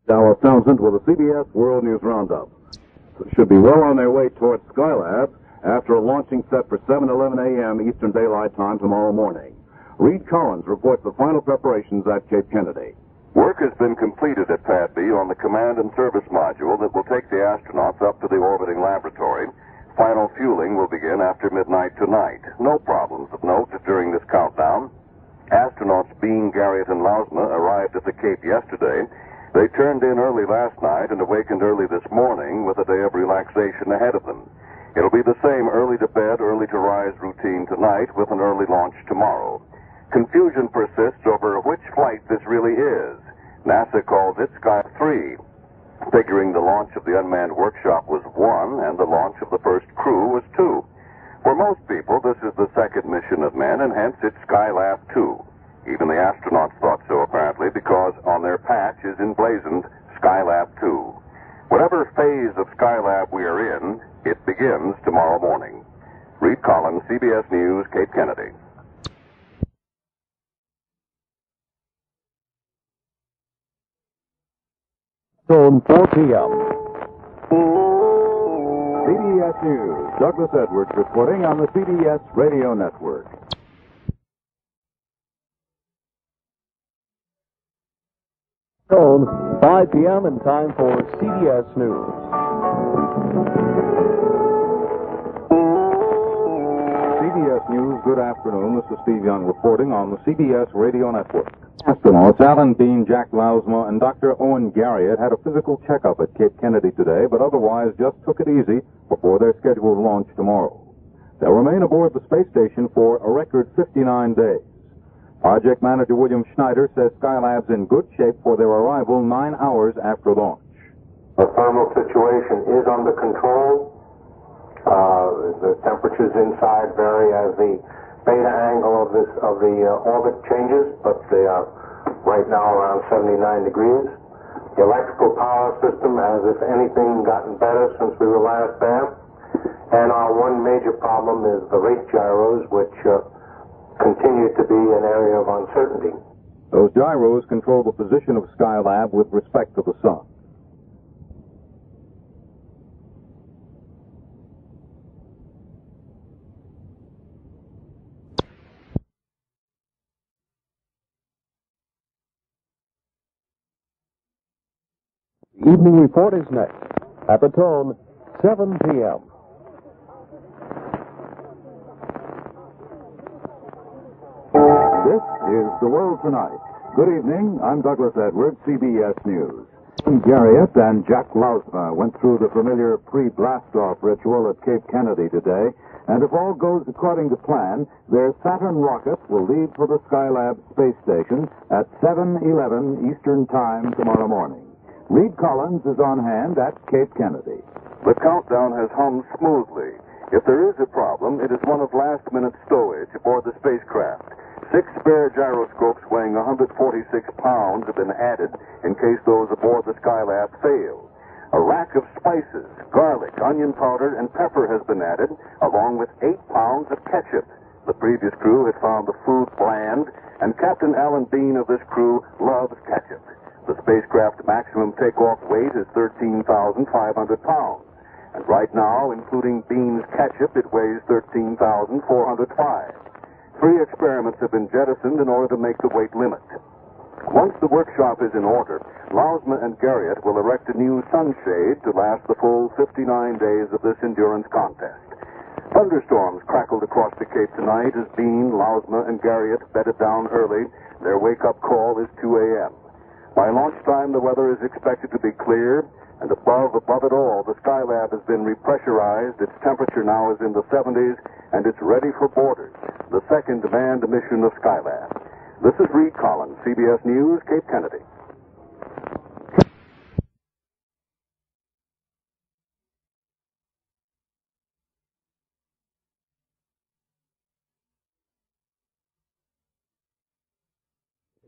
Dallas Townsend with a CBS World News Roundup. Should be well on their way towards Skylab after a launching set for 7:11 a.m. Eastern Daylight Time tomorrow morning. Reed Collins reports the final preparations at Cape Kennedy. Work has been completed at Pad B on the command and service module that will take the astronauts up to the orbiting laboratory. Final fueling will begin after midnight tonight. No problems of note during this countdown. Astronauts Bean, Garriott, and Lausma arrived at the Cape yesterday. They turned in early last night and awakened early this morning with a day of relaxation ahead of them. It'll be the same early to bed, early to rise routine tonight with an early launch tomorrow. Confusion persists over which flight this really is. NASA calls it Skylab 3, figuring the launch of the unmanned workshop was 1 and the launch of the first crew was 2. For most people, this is the second mission of men, and hence it's Skylab 2. Even the astronauts thought so, apparently, because on their patch is emblazoned Skylab 2. Whatever phase of Skylab we are in, it begins tomorrow morning. Reed Collins, CBS News, Cape Kennedy. On 4 p.m. CBS News, Douglas Edwards reporting on the CBS Radio Network. On 5 p.m. and time for CBS News. CBS News, good afternoon. This is Steve Young reporting on the CBS Radio Network. Astronauts Alan Bean, Jack Lausma, and Dr. Owen Garriott had a physical checkup at Cape Kennedy today, but otherwise just took it easy before their scheduled launch tomorrow. They'll remain aboard the space station for a record 59 days. Project manager William Schneider says Skylab's in good shape for their arrival 9 hours after launch. The thermal situation is under control. The temperatures inside vary as the beta angle of the orbit changes, but they are right now around 79 degrees. The electrical power system has, if anything, gotten better since we were last there. And our one major problem is the rate gyros, which continue to be an area of uncertainty. Those gyros control the position of Skylab with respect to the sun. The evening report is next. At the tone, 7 p.m. This is The World Tonight. Good evening. I'm Douglas Edwards, CBS News. Garriott and Jack Lausma went through the familiar pre-blast-off ritual at Cape Kennedy today, and if all goes according to plan, their Saturn rocket will leave for the Skylab space station at 7:11 Eastern Time tomorrow morning. Reed Collins is on hand at Cape Kennedy. The countdown has hummed smoothly. If there is a problem, it is one of last-minute stowage aboard the spacecraft. 6 spare gyroscopes weighing 146 pounds have been added in case those aboard the Skylab fail. A rack of spices, garlic, onion powder, and pepper has been added, along with 8 pounds of ketchup. The previous crew had found the food bland, and Captain Alan Bean of this crew loves ketchup. The spacecraft maximum takeoff weight is 13,500 pounds. And right now, including Bean's ketchup, it weighs 13,405. 3 experiments have been jettisoned in order to make the weight limit. Once the workshop is in order, Lausma and Garriott will erect a new sunshade to last the full 59 days of this endurance contest. Thunderstorms crackled across the Cape tonight as Bean, Lausma, and Garriott bedded down early. Their wake-up call is 2 a.m. By lunchtime, the weather is expected to be clear, and above it all, the Skylab has been repressurized. Its temperature now is in the 70s, and it's ready for boarders, the second manned mission of Skylab. This is Reed Collins, CBS News, Cape Kennedy.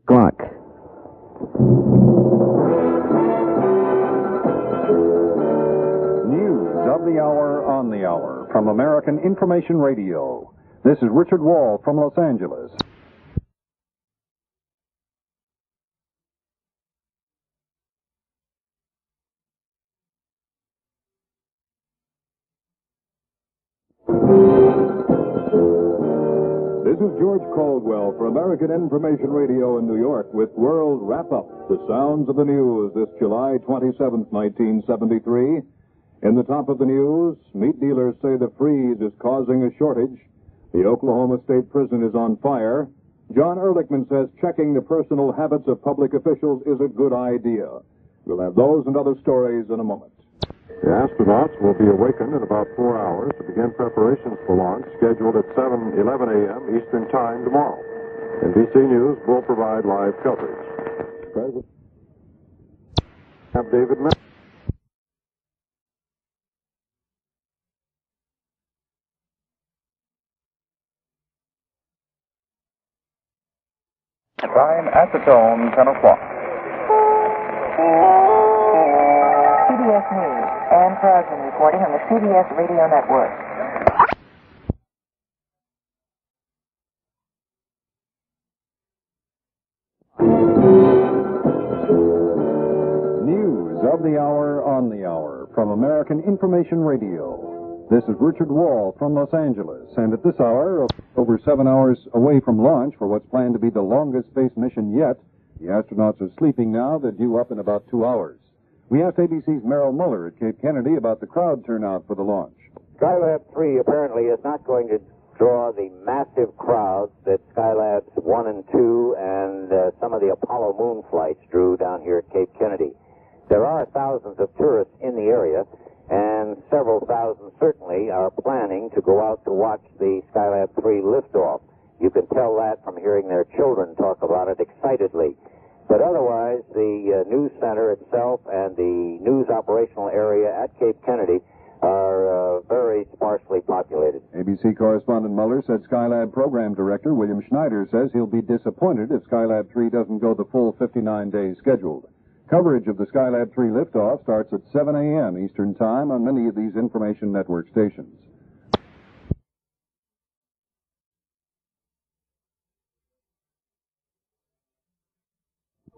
Clock. News of the hour on the hour from American Information Radio. This is Richard Wall from Los Angeles. This is George Caldwell for American Information Radio in New York with World Wrap-Up, the sounds of the news this July 27th, 1973. In the top of the news, meat dealers say the freeze is causing a shortage. The Oklahoma State Prison is on fire. John Ehrlichman says checking the personal habits of public officials is a good idea. We'll have those and other stories in a moment. The astronauts will be awakened in about 4 hours to begin preparations for launch, scheduled at 7:11 a.m. Eastern Time tomorrow. NBC News will provide live coverage. President David Mel. Time at the tone, 10 o'clock. CBS News. Ann Crosman reporting on the CBS Radio Network. News of the hour on the hour from American Information Radio. This is Richard Wall from Los Angeles, and at this hour, over 7 hours away from launch for what's planned to be the longest space mission yet, the astronauts are sleeping now. They're due up in about 2 hours. We asked ABC's Merrill Muller at Cape Kennedy about the crowd turnout for the launch. Skylab 3 apparently is not going to draw the massive crowds that Skylabs 1 and 2 and some of the Apollo moon flights drew down here at Cape Kennedy. There are thousands of tourists in the area, and several thousand certainly are planning to go out to watch the Skylab 3 liftoff. You can tell that from hearing their children talk about it excitedly. But otherwise, the news center itself and the news operational area at Cape Kennedy are very sparsely populated. ABC correspondent Muller said Skylab program director William Schneider says he'll be disappointed if Skylab 3 doesn't go the full 59 days scheduled. Coverage of the Skylab 3 liftoff starts at 7 a.m. Eastern Time on many of these information network stations.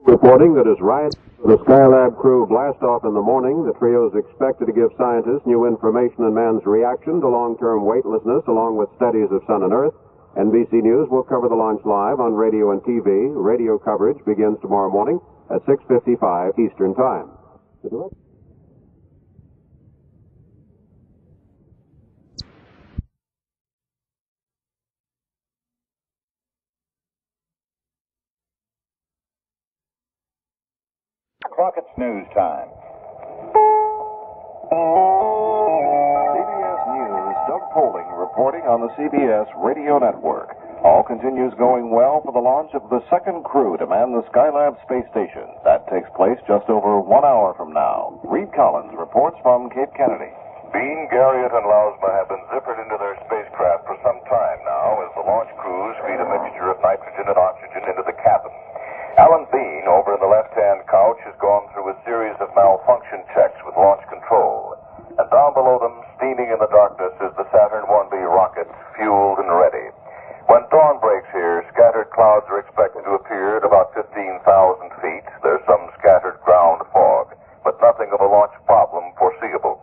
Reporting that as right the Skylab crew blast off in the morning, the trio is expected to give scientists new information on man's reaction to long-term weightlessness along with studies of Sun and Earth. NBC News will cover the launch live on radio and TV. Radio coverage begins tomorrow morning at 6:55 Eastern Time. Crockett's News Time. CBS News, Doug Poling reporting on the CBS Radio Network. All continues going well for the launch of the second crew to man the Skylab space station. That takes place just over 1 hour from now. Reed Collins reports from Cape Kennedy. Bean, Garriott, and Lausma have been zippered into their spacecraft for some time now as the launch crews feed a mixture of nitrogen and oxygen into the cabin. Alan Bean, over in the left-hand couch, has gone through a series of malfunction checks with launch control. And down below them, steaming in the darkness, is the Saturn 1B rocket, fueled and ready. When dawn breaks here, scattered clouds are expected to appear at about 15,000 feet. There's some scattered ground fog, but nothing of a launch problem foreseeable.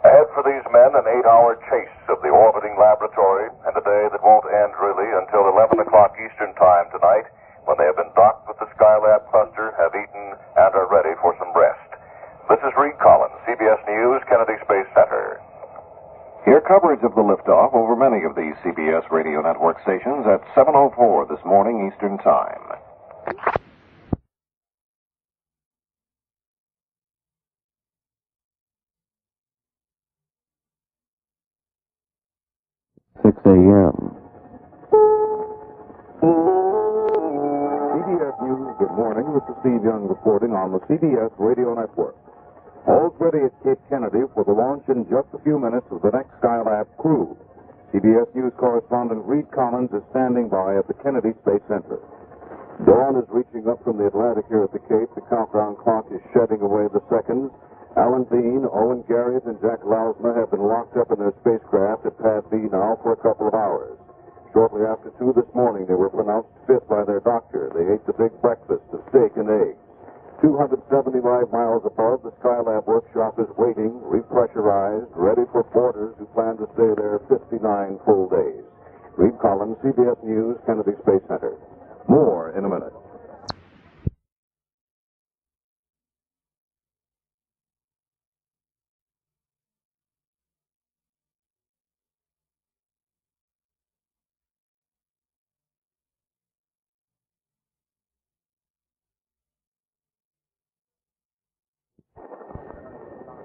Ahead for these men, an 8-hour chase of the orbiting laboratory, and a day that won't end really until 11 o'clock Eastern Time tonight, when they have been docked with the Skylab cluster, have eaten, and are ready for some rest. This is Reed Collins, CBS News, Kennedy Space Center. Hear coverage of the liftoff over many of these CBS Radio Network stations at 7:04 this morning Eastern Time. a.m. CBS News, good morning. This is Steve Young reporting on the CBS Radio Network. All's ready at Cape Kennedy for the launch in just a few minutes of the next Skylab crew. CBS News correspondent Reed Collins is standing by at the Kennedy Space Center. Dawn is reaching up from the Atlantic here at the Cape. The countdown clock is shedding away the seconds. Alan Bean, Owen Garriott, and Jack Lausma have been locked up in their spacecraft at Pad B now for a couple of hours. Shortly after 2 this morning, they were pronounced fit by their doctor. They ate the big breakfast of steak and eggs. 275 miles above, the Skylab workshop is waiting, repressurized, ready for boarders who plan to stay there 59 full days. Reed Collins, CBS News, Kennedy Space Center. More in a minute.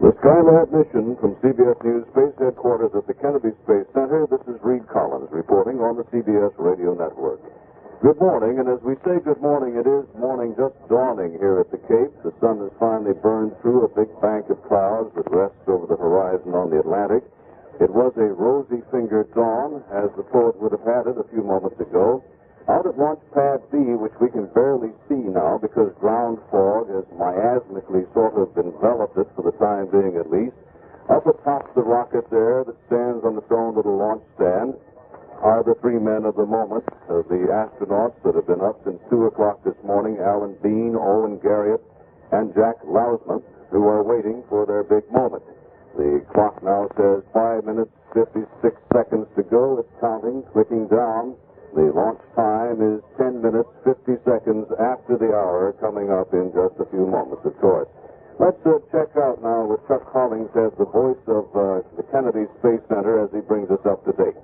The Skylab mission from CBS News Space Headquarters at the Kennedy Space Center. This is Reed Collins reporting on the CBS Radio Network. Good morning, and as we say good morning, it is morning just dawning here at the Cape. The sun has finally burned through a big bank of clouds that rests over the horizon on the Atlantic. It was a rosy-fingered dawn, as the poet would have had it a few moments ago. Out at Launch Pad B, which we can barely see now because ground fog has miasmically sort of enveloped it for the time being at least, up atop the rocket there that stands on its own little launch stand are the three men of the moment, the astronauts that have been up since 2 o'clock this morning, Alan Bean, Owen Garriott, and Jack Lausman, who are waiting for their big moment. The clock now says 5 minutes, 56 seconds to go. It's counting, clicking down. The launch time is 10 minutes, 50 seconds after the hour, coming up in just a few moments, of course. Let's check out now with Chuck Hollingshead, the voice of the Kennedy Space Center, as he brings us up to date.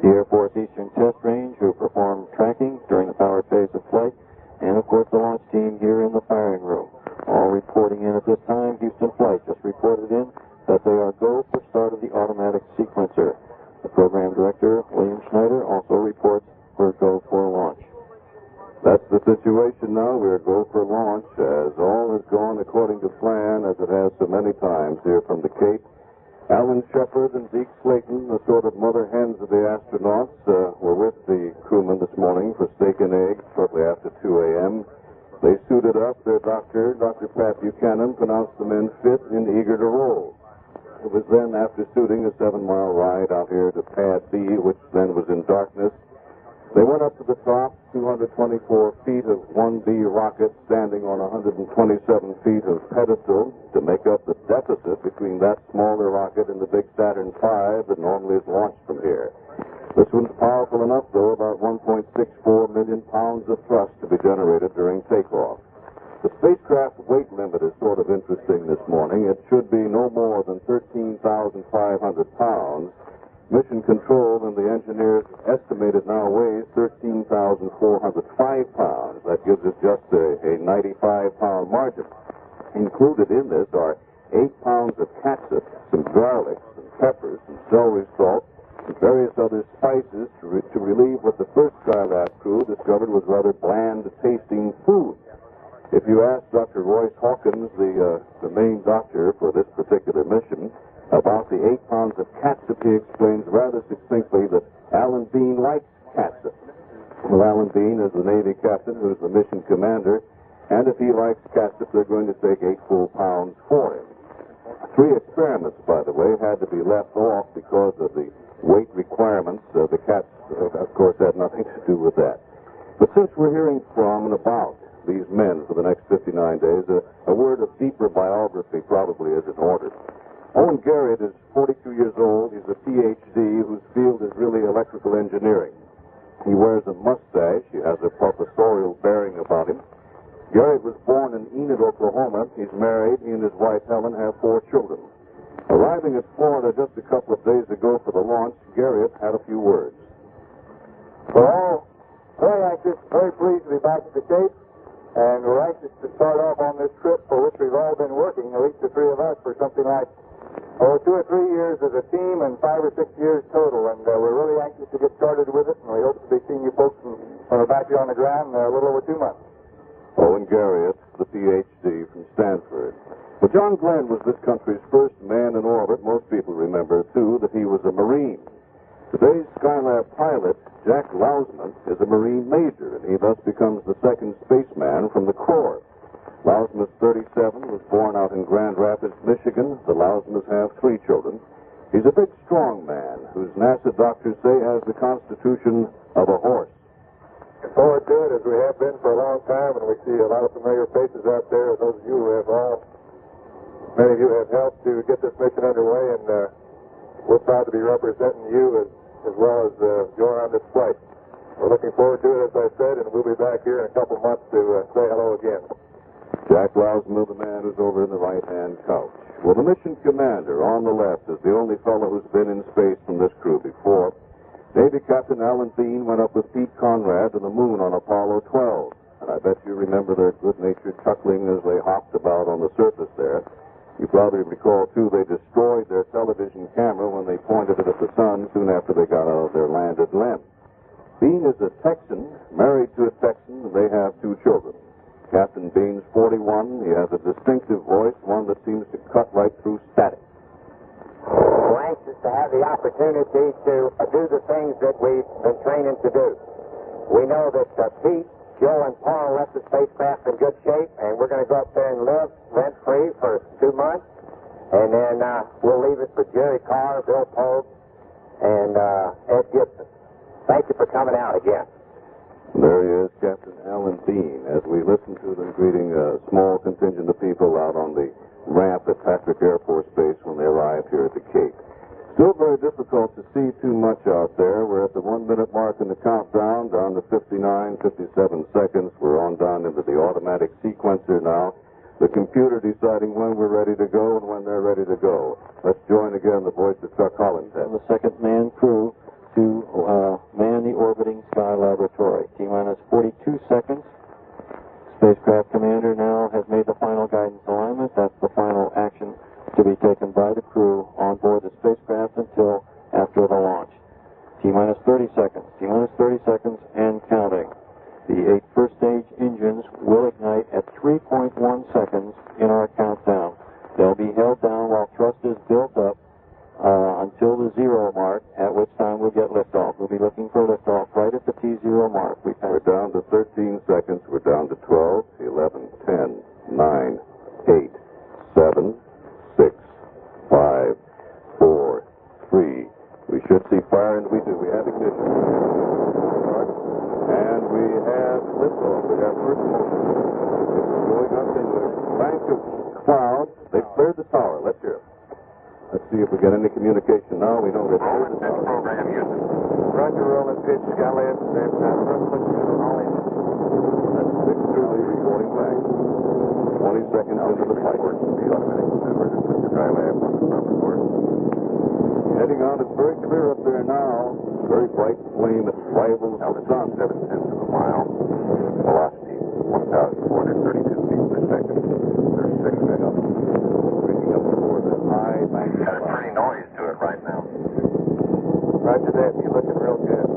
The Air Force Eastern Test Range, who performed tracking during the powered phase of flight, and of course the launch team here in the firing room. All reporting in at this time. Houston Flight just reported in that they are go for start of the automatic sequencer. The program director, William Schneider, also reports we're go for launch. That's the situation now. We're go for launch, as all has gone according to plan, as it has so many times here from the Cape. Alan Shepard and Zeke Slayton, the sort of mother hens of the astronauts, were with the crewmen this morning for steak and eggs shortly after 2 a.m. They suited up. Their doctor, Dr. Pat Buchanan, pronounced the men fit and eager to roll. It was then, after suiting, a 7-mile ride out here to Pad B, which then was in darkness. They went up to the top, 224 feet of 1B rocket standing on 127 feet of pedestal to make up the deficit between that smaller rocket and the big Saturn V that normally is launched from here. This one's powerful enough, though, about 1.64 million pounds of thrust to be generated during takeoff. The spacecraft weight limit is sort of interesting this morning. It should be no more than 13,500 pounds. Mission Control and the engineers estimate it now weighs 13,405 pounds. That gives us just a 95-pound margin. Included in this are 8 pounds of catsup, some garlic, some peppers, some celery salt, and various other spices to relieve what the first Skylab crew discovered was rather bland-tasting food. If you ask Dr. Royce Hawkins, the main doctor for this particular mission, about the 8 pounds of catsup, he explains rather succinctly that Alan Bean likes catsup. Well, Alan Bean is the Navy captain who's the mission commander, and if he likes catsup, they're going to take 8 full pounds for him. 3 experiments, by the way, had to be left off because of the weight requirements. The cats, of course, had nothing to do with that. But since we're hearing from and about these men for the next 59 days, a word of deeper biography probably is in order. Owen Garriott is 42 years old. He's a Ph.D. whose field is really electrical engineering. He wears a mustache. He has a professorial bearing about him. Garriott was born in Enid, Oklahoma. He's married. He and his wife, Helen, have 4 children. Arriving at Florida just a couple of days ago for the launch, Garriott had a few words. We're all very anxious, very pleased to be back at the Cape. And we're anxious to start off on this trip for which we've all been working, at least the 3 of us, for something like 2 or 3 years as a team and 5 or 6 years total. And we're really anxious to get started with it, and we hope to be seeing you folks when we're back here on the ground in a little over 2 months. Owen Garriott, the Ph.D. from Stanford. Well, John Glenn was this country's first man in orbit. Most people remember, too, that he was a Marine. Today's Skylab pilot, Jack Lausman, is a Marine major, and he thus becomes the second spaceman from the Corps. Lausman is 37, was born out in Grand Rapids, Michigan. The Lausmans have 3 children. He's a big, strong man whose NASA doctors say has the constitution of a horse. Looking forward to it, as we have been for a long time, and we see a lot of familiar faces out there, and those of you who have many of you have helped to get this mission underway, and we're proud to be representing you as as well as going on this flight. We're looking forward to it, as I said, and we'll be back here in a couple months to say hello again. Jack Lousma, the man who's over in the right-hand couch. Well, the mission commander on the left is the only fellow who's been in space from this crew before. Navy Captain Alan Bean went up with Pete Conrad to the moon on Apollo 12. And I bet you remember their good-natured chuckling as they hopped about on the surface there. You probably recall, too, they destroyed their television camera when they pointed it at the sun soon after they got out of their landed LEM. Bean is a Texan, married to a Texan, and they have 2 children. Captain Bean's 41. He has a distinctive voice, one that seems to cut right through static. We're anxious to have the opportunity to do the things that we've been training to do. We know that Pete, Joe, and Paul left the spacecraft in good shape, and we're going to go up there and live rent-free for 2 months. And then we'll leave it for Jerry Carr, Bill Pope, and Ed Gibson. Thank you for coming out again. There he is, Captain Alan Bean, as we listen to them greeting a small contingent of people out on the ramp at Patrick Air Force Base when they arrived here at the Cape. Still very difficult to see too much out there. We're at the 1-minute mark in the countdown, down to 59, 57 seconds. We're on down into the automatic sequencer now. The computer deciding when we're ready to go and when they're ready to go. Let's join again the voice of Chuck Hollingshead. And the second man crew to man the orbiting Sky Laboratory. T-minus 42 seconds. Spacecraft commander now has made the final guidance alignment. That's the final action to be taken by the crew on board the spacecraft until after the launch. T-minus 30 seconds. T-minus 30 seconds and counting. The 8 first stage engines will ignite at 3.1 seconds in our countdown. They'll be held down while thrust is built up until the 0 mark, at which time we'll get liftoff. We'll be looking for liftoff right at the T0 mark. We're down to 13 seconds. We're down to 12, 11, 10, 9, 8, 7, 6, 5, 4, 3. We should see fire, and we do. We have ignition. And we have liftoff. We have first motion. It's going up in the bank of clouds. They've cleared the tower. Let's hear it. Let's see if we get any communication now. We know they've cleared the tower. Program using. Roger, roll and pitch, Skylab, and first looks all in. That's Dick Dooley reporting back. 20 seconds into the flight. The automatic emergency Skylab on the front report. Heading out, it's very clear up there now. Very bright flame that rivals the sun. 7/10 of a mile. Velocity 1,432 feet per second. 36 seconds. Reaching up toward the high bank. Got a pretty noise to it right now. Roger that. You're looking real good.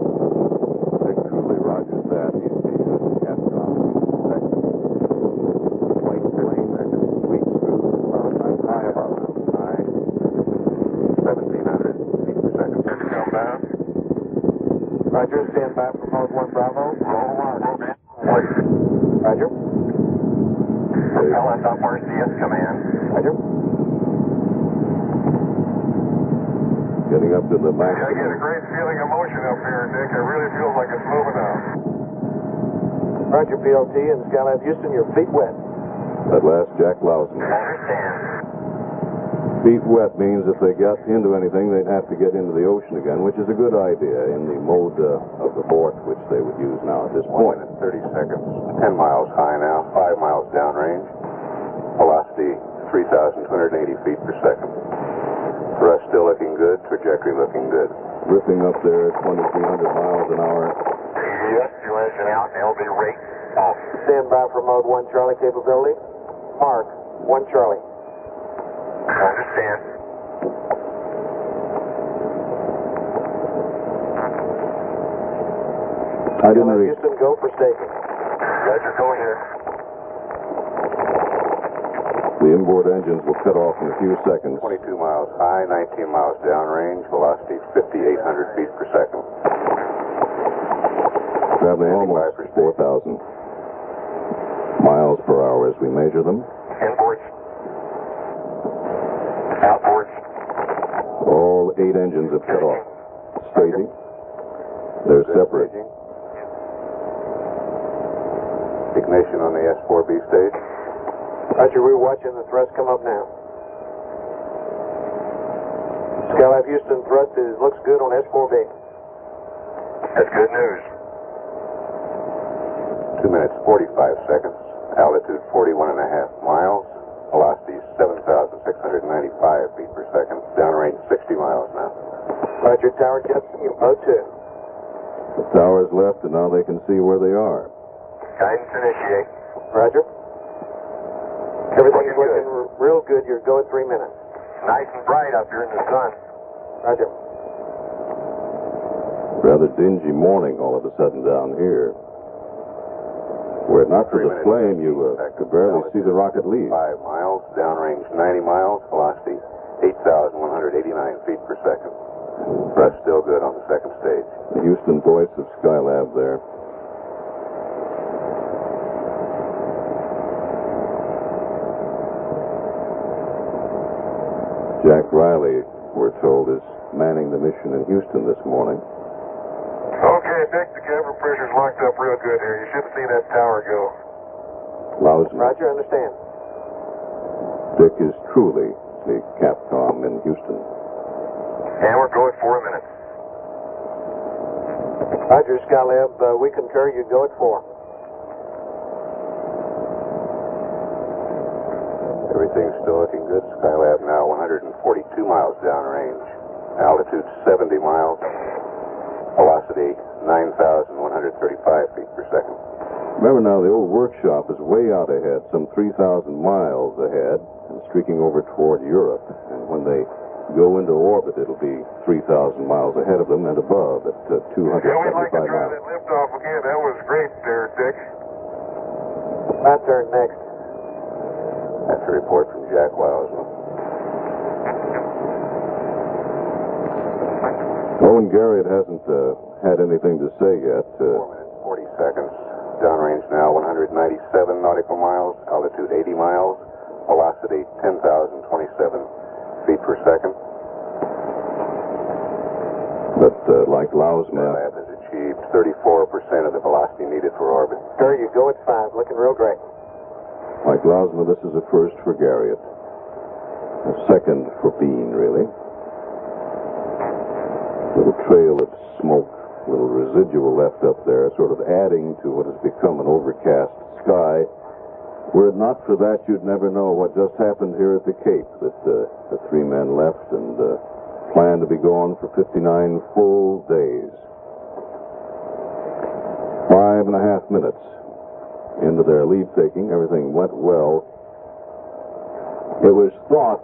Dick Dooley rogers that. He's the captain on the second. White flame that can sweep through the cloud bank high above them. High. 1,700 feet per second. Come down. Roger, stand by for mode 1 Bravo. Roll on. Roger. Propellant upward, CS command. Roger. Getting up to the bank. I get a great feeling of motion up here, Dick. It really feels like it's moving now. Roger, PLT and Skylab Houston, your feet wet. That last Jack Lousma. Understand. Feet wet means if they got into anything, they'd have to get into the ocean again, which is a good idea in the mode of the Borth, which they would use now at this 1 point. minute, 30 seconds. 10 miles high now, 5 miles downrange. Velocity 3,280 feet per second. Thrust still looking good, trajectory looking good. Ripping up there at 2,300 miles an hour. Yes, you engine out, LB rate off. Stand by for mode 1 Charlie capability. Mark, 1 Charlie. Understand. I didn't read. Houston, go for staking. Roger, go here. The inboard engines will cut off in a few seconds. 22 miles high, 19 miles downrange, velocity 5,800 feet per second. Traveling almost 4,000 miles per hour as we measure them. Inboards. Outboards. All 8 engines have cut off. Staging. They're separate. Ignition on the S4B stage. Roger, we're watching the thrust come up now. Skylab Houston, thrust looks good on S4B. That's good news. 2 minutes, 45 seconds. Altitude 41.5 miles. Velocity 7,695 feet per second. Downrange 60 miles now. Roger, tower Justin, you boat 2. The tower's left, and now they can see where they are. Guidance initiate. Roger. Everything's looking real good. You're go at 3 minutes. Nice and bright up here in the sun. Roger. Rather dingy morning all of a sudden down here. Were it not for the flame, you could barely see the rocket leave. 5 miles, downrange 90 miles, velocity 8,189 feet per second. Thrust still good on the second stage. The Houston voice of Skylab there. Jack Riley, we're told, is manning the mission in Houston this morning. Okay, Dick, the cabin pressure's locked up real good here. You should see that tower go. Lousy. Roger, understand. Dick is truly the Capcom in Houston. And we're going 4 minutes. Roger, Skylab, we concur. You go at 4. Everything's still looking good. Skylab now 142 miles downrange. Altitude 70 miles. Velocity 9,135 feet per second. Remember now, the old workshop is way out ahead, some 3,000 miles ahead, and streaking over toward Europe. And when they go into orbit, it'll be 3,000 miles ahead of them and above at 275 we'd like to try miles. that liftoff again. That was great there, Dick. My turn next. That's a report from Jack Lousman. Owen Garrett hasn't had anything to say yet. 4 minutes, 40 seconds. Downrange now 197 nautical miles. Altitude 80 miles. Velocity 10,027 feet per second. But like Lousman, Skylab has achieved 34% of the velocity needed for orbit. Sir, you go at 5. Looking real great. like Lousman, this is a first for Garriott. A second for Bean, really. Little trail of smoke, little residual left up there, sort of adding to what has become an overcast sky. Were it not for that, you'd never know what just happened here at the Cape, that the three men left and planned to be gone for 59 full days. 5.5 minutes into their leave-taking, everything went well. It was thought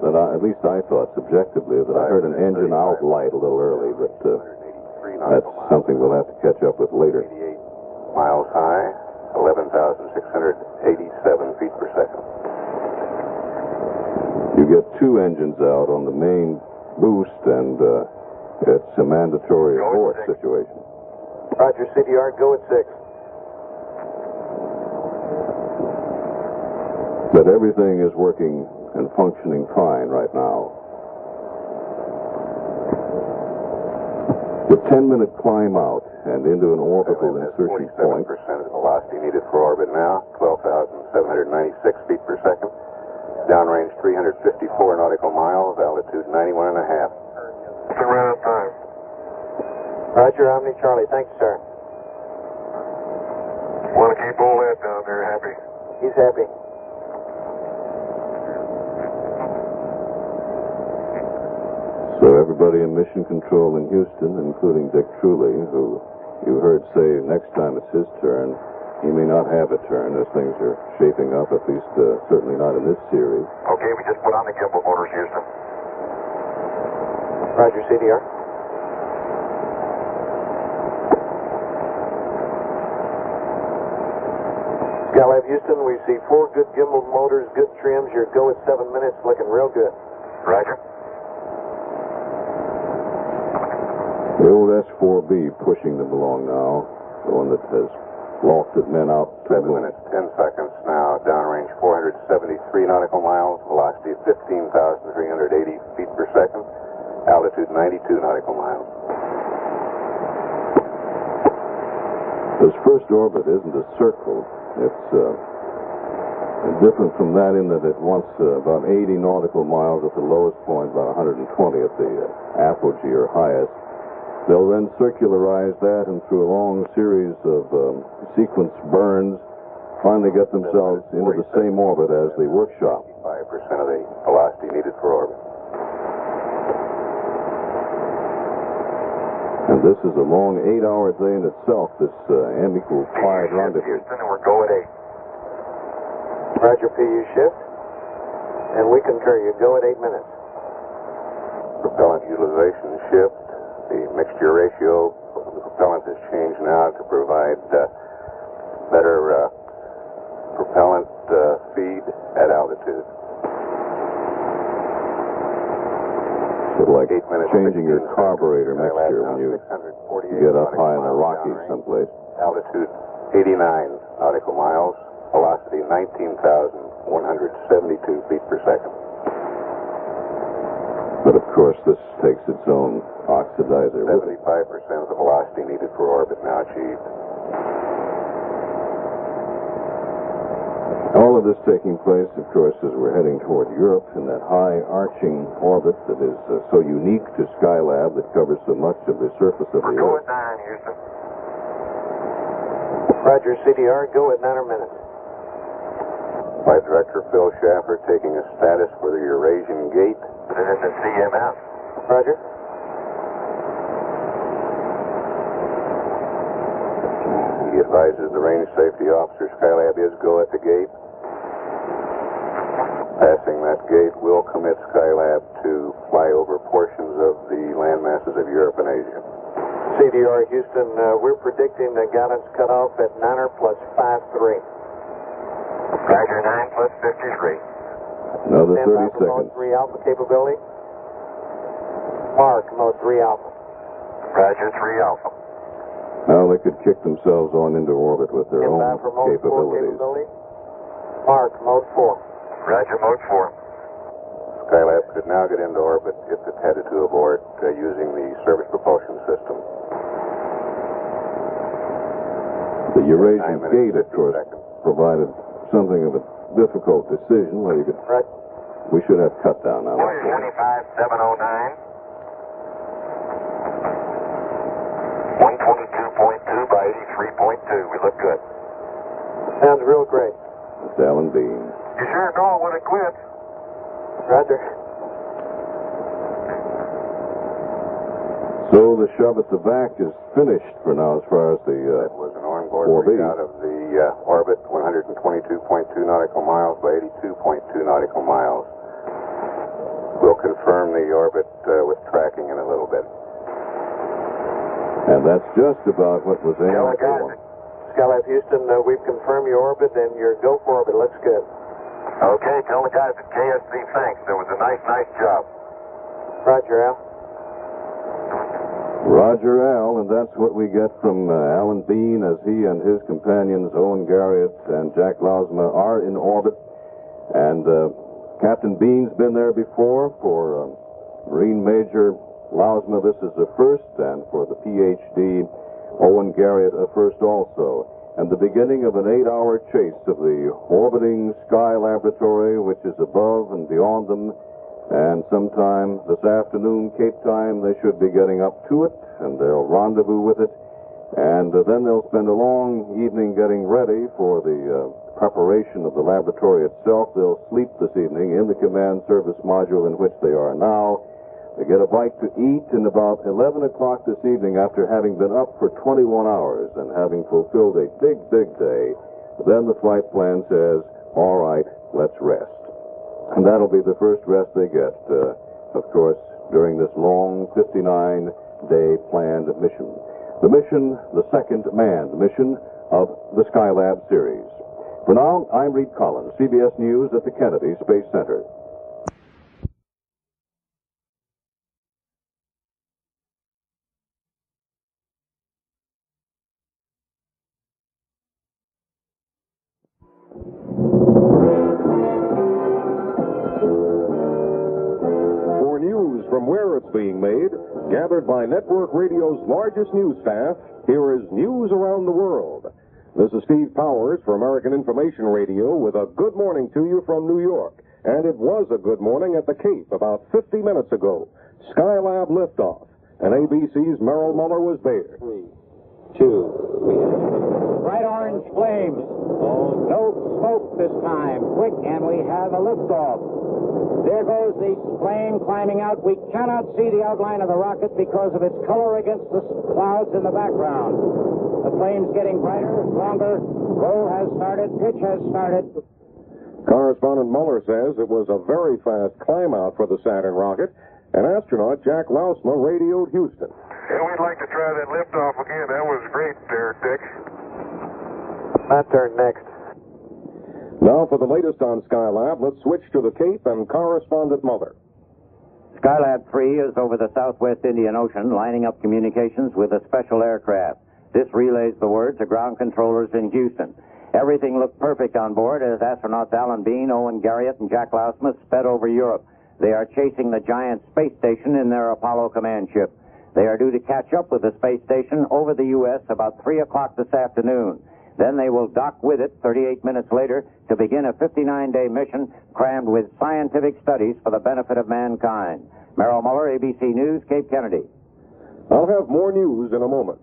that at least I thought subjectively, that I heard an engine out light a little early, but that's something we'll have to catch up with later. 88 miles high, 11,687 feet per second. You get two engines out on the main boost, and it's a mandatory abort situation. Roger, CDR, go at 6. But everything is working and functioning fine right now. The 10-minute climb out and into an orbital insertion point. 47% of the velocity needed for orbit now, 12,796 feet per second. Downrange 354 nautical miles, altitude 91.5. It's around time. Roger, Omni Charlie. Thanks, sir. Want to keep all that down there happy? He's happy. So everybody in Mission Control in Houston, including Dick Truly, who you heard say next time it's his turn, he may not have a turn as things are shaping up, at least certainly not in this series. Okay, we just put on the gimbal motors, Houston. Roger, CDR. Skylab Houston, we see 4 good gimbal motors, good trims. Your go at 7 minutes, looking real good. Roger. The old S-4B pushing them along now, the one that has lofted men out. 7 minutes, 10 seconds now, downrange 473 nautical miles, velocity of 15,380 feet per second, altitude 92 nautical miles. This first orbit isn't a circle. It's different from that in that it wants about 80 nautical miles at the lowest point, about 120 at the apogee or highest. They'll then circularize that and through a long series of sequence burns, finally get themselves into the same orbit as the workshop. 5% of the velocity needed for orbit. And this is a long 8-hour day in itself, this M=5 rendezvous. Houston, and we're go at 8. Roger, PU shift. And we concur. You go at 8 minutes. Propellant utilization shift. The mixture ratio of the propellant has changed now to provide better propellant feed at altitude. Sort of like changing your carburetor mixture when you get up high in the Rockies someplace. Altitude 89 nautical miles. Velocity 19,172 feet per second. But of course, this takes its own oxidizer with it. 75% of the velocity needed for orbit now achieved. All of this taking place, of course, as we're heading toward Europe in that high arching orbit that is so unique to Skylab that covers so much of the surface of the Go Earth. at 9, Houston. Roger, CDR. Go at 9 minutes. Flight Director Phil Schaffer taking a status for the Eurasian Gate. Put it in the CMS. Roger. He advises the range safety officer Skylab is go at the gate. Passing that gate will commit Skylab to fly over portions of the land masses of Europe and Asia. CDR Houston, we're predicting the guidance cutoff at 9er plus 5-3. Roger, 9 plus 53. Another Stand by 30 for seconds. mode 3 alpha capability. Mark, mode 3 alpha. Roger, 3 alpha. Now they could kick themselves on into orbit with their Stand by own for mode 4 capabilities. capability. Mark, mode 4. Roger, mode 4. Skylab could now get into orbit if it headed to abort using the service propulsion system. The Eurasian Gate, of course, provided something of a difficult decision where you could. Right. We should have cut down now. 25709. 122.2 by 83.2. We look good. Sounds real great. It's Alan Bean. You sure know when it quits. Roger. So the shove at the back is finished for now as far as the That was an on-board 4B. out of the orbit, 122.2 nautical miles by 82.2 nautical miles. We'll confirm the orbit with tracking in a little bit. And that's just about what was aimed for. Skylab Houston, we've confirmed your orbit and your go for orbit. Looks good. Okay, tell the guys at KSC thanks. There was a nice job. Roger, Al. Roger, Al, and that's what we get from Alan Bean as he and his companions, Owen Garriott and Jack Lausma, are in orbit. And Captain Bean's been there before. For Marine Major Lausma, this is a first, and for the PhD, Owen Garriott, a first also. And the beginning of an 8-hour chase of the orbiting Sky Laboratory, which is above and beyond them. And sometime this afternoon, Cape time, they should be getting up to it, and they'll rendezvous with it. And then they'll spend a long evening getting ready for the preparation of the laboratory itself. They'll sleep this evening in the command service module in which they are now. They get a bite to eat, and about 11 o'clock this evening, after having been up for 21 hours and having fulfilled a big day, then the flight plan says, all right, let's rest. And that'll be the first rest they get, of course, during this long 59-day planned mission. The mission, the second manned mission of the Skylab series. For now, I'm Reed Collins, CBS News at the Kennedy Space Center. From where it's being made, gathered by Network Radio's largest news staff, here is News Around the World. This is Steve Powers for American Information Radio with a good morning to you from New York. And it was a good morning at the Cape about 50 minutes ago. Skylab liftoff. and ABC's Merrill Muller was there. 3, 2, bright orange flames. Oh, no smoke this time. Quick, and we have a liftoff. There goes the flame climbing out. We cannot see the outline of the rocket because of its color against the clouds in the background. The flame's getting brighter, longer. Roll has started. Pitch has started. Correspondent Muller says it was a very fast climb out for the Saturn rocket, and astronaut Jack Lausma radioed Houston. Yeah, we'd like to try that liftoff again. That was great there, Dick. My turn next. Now for the latest on Skylab, let's switch to the Cape and correspondent Muller. Skylab 3 is over the southwest Indian Ocean, lining up communications with a special aircraft. This relays the word to ground controllers in Houston. Everything looked perfect on board as astronauts Alan Bean, Owen Garriott, and Jack Lausma sped over Europe. They are chasing the giant space station in their Apollo command ship. They are due to catch up with the space station over the U.S. about 3 o'clock this afternoon. Then they will dock with it 38 minutes later to begin a 59-day mission crammed with scientific studies for the benefit of mankind. Merrill Muller, ABC News, Cape Kennedy. I'll have more news in a moment.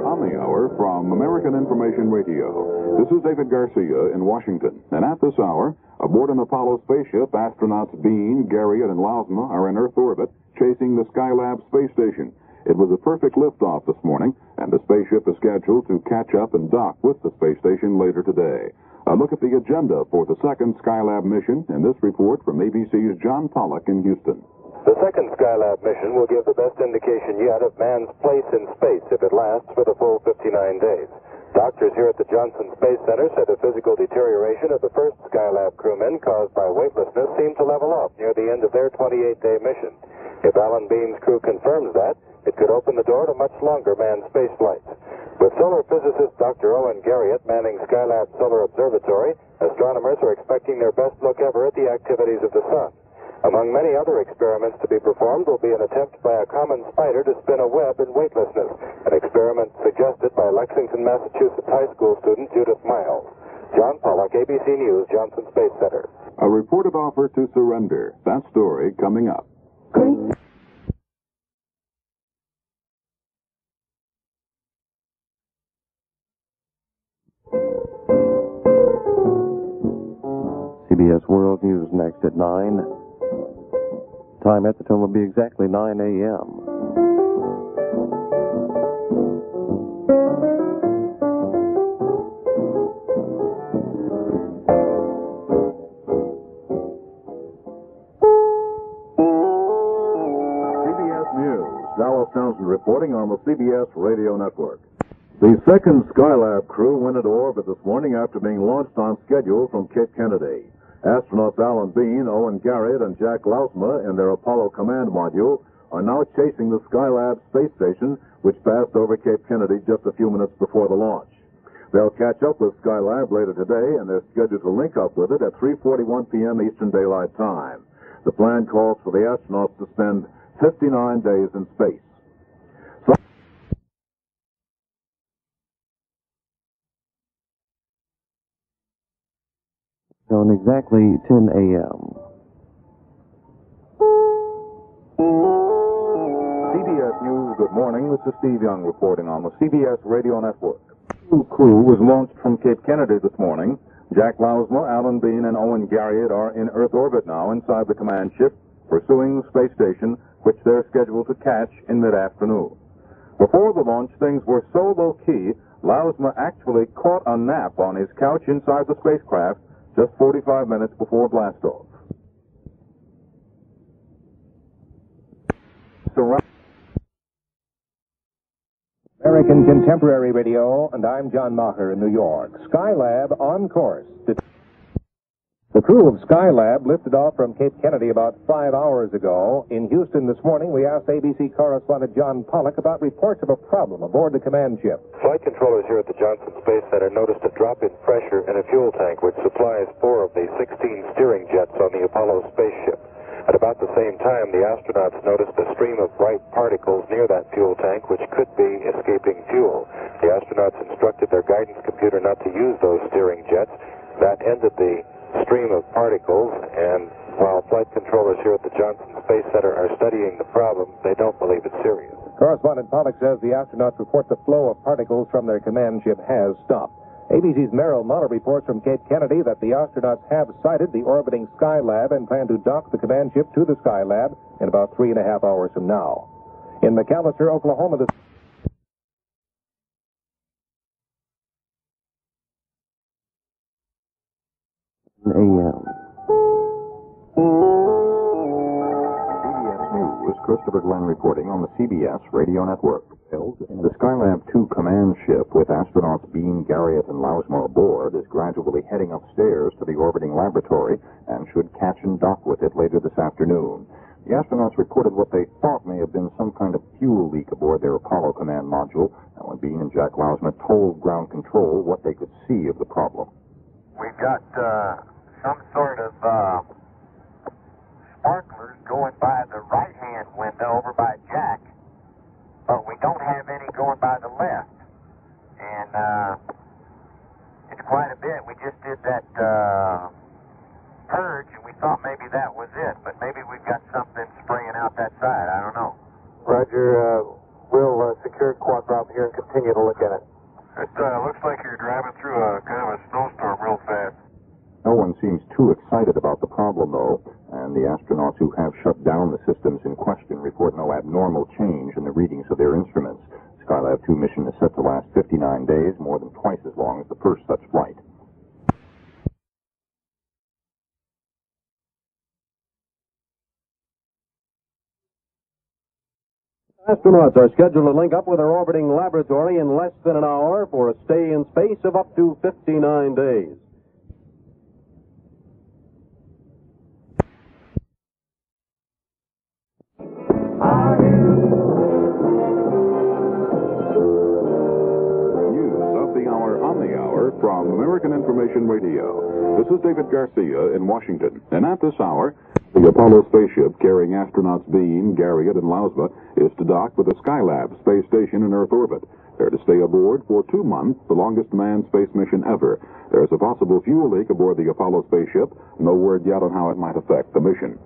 On the hour from American Information Radio. This is David Garcia in Washington. And at this hour, aboard an Apollo spaceship, astronauts Bean, Garriott, and Lausma are in Earth orbit, chasing the Skylab space station. It was a perfect liftoff this morning, and the spaceship is scheduled to catch up and dock with the space station later today. A look at the agenda for the second Skylab mission in this report from ABC's John Pollock in Houston. The second Skylab mission will give the best indication yet of man's place in space if it lasts for the full 59 days. Doctors here at the Johnson Space Center said the physical deterioration of the first Skylab crewmen caused by weightlessness seemed to level off near the end of their 28-day mission. If Alan Bean's crew confirms that, it could open the door to much longer manned space flights. With solar physicist Dr. Owen Garriott manning Skylab Solar Observatory, astronomers are expecting their best look ever at the activities of the sun. Among many other experiments to be performed will be an attempt by a common spider to spin a web in weightlessness, an experiment suggested by Lexington, Massachusetts high school student Judith Miles. John Pollock, ABC News, Johnson Space Center. A reported offer to surrender. That story coming up. CBS World News next at 9. Time at the tone will be exactly 9 a.m. CBS News, Dallas Townsend reporting on the CBS Radio Network. The second Skylab crew went into orbit this morning after being launched on schedule from Cape Kennedy. Astronauts Alan Bean, Owen Garriott, and Jack Lausma in their Apollo command module are now chasing the Skylab space station, which passed over Cape Kennedy just a few minutes before the launch. They'll catch up with Skylab later today, and they're scheduled to link up with it at 3:41 p.m. Eastern Daylight Time. The plan calls for the astronauts to spend 59 days in space. On exactly 10 a.m. CBS News, good morning. This is Steve Young reporting on the CBS Radio Network. The crew was launched from Cape Kennedy this morning. Jack Lausma, Alan Bean, and Owen Garriott are in Earth orbit now inside the command ship, pursuing the space station, which they're scheduled to catch in mid-afternoon. Before the launch, things were so low-key, Lausma actually caught a nap on his couch inside the spacecraft just 45 minutes before blastoff. American Contemporary Radio, and I'm John Maher in New York. Skylab on course. The crew of Skylab lifted off from Cape Kennedy about 5 hours ago. In Houston this morning, we asked ABC correspondent John Pollock about reports of a problem aboard the command ship. Flight controllers here at the Johnson Space Center noticed a drop in pressure in a fuel tank which supplies 4 of the 16 steering jets on the Apollo spaceship. At about the same time, the astronauts noticed a stream of bright particles near that fuel tank which could be escaping fuel. The astronauts astronauts instructed their guidance computer not to use those steering jets. That ended the stream of particles, and while flight controllers here at the Johnson Space Center are studying the problem, they don't believe it's serious. Correspondent Pollock says the astronauts report the flow of particles from their command ship has stopped. ABC's Merrill Muller reports from Cape Kennedy that the astronauts have sighted the orbiting Skylab and plan to dock the command ship to the Skylab in about 3.5 hours from now. In McAllister, Oklahoma, the a.m. CBS News, Christopher Glenn reporting on the CBS radio network. The Skylab 2 command ship with astronauts Bean, Garriott, and Lausma aboard is gradually heading upstairs to the orbiting laboratory and should catch and dock with it later this afternoon. The astronauts reported what they thought may have been some kind of fuel leak aboard their Apollo command module, and when Bean and Jack Lausma told ground control what they could see of the problem. We've got some sort of sparklers going by the right-hand window over by Jack, but we don't have any going by the left. And it's quite a bit. We just did that purge, and we thought maybe that was it, but maybe we've got something spraying out that side. I don't know. Roger. We'll secure quad prop here and continue to look at it. It looks like you're driving through a kind of a snowstorm real fast. No one seems too excited about the problem, though, and the astronauts who have shut down the systems in question report no abnormal change in the readings of their instruments. Skylab 2 mission is set to last 59 days, more than twice as long as the first such flight. Astronauts are scheduled to link up with their orbiting laboratory in less than an hour for a stay in space of up to 59 days. From American Information Radio. This is David Garcia in Washington. And at this hour, the Apollo spaceship carrying astronauts Bean, Garriott, and Lausma is to dock with the Skylab space station in Earth orbit. They're to stay aboard for 2 months, the longest manned space mission ever. There's a possible fuel leak aboard the Apollo spaceship. No word yet on how it might affect the mission.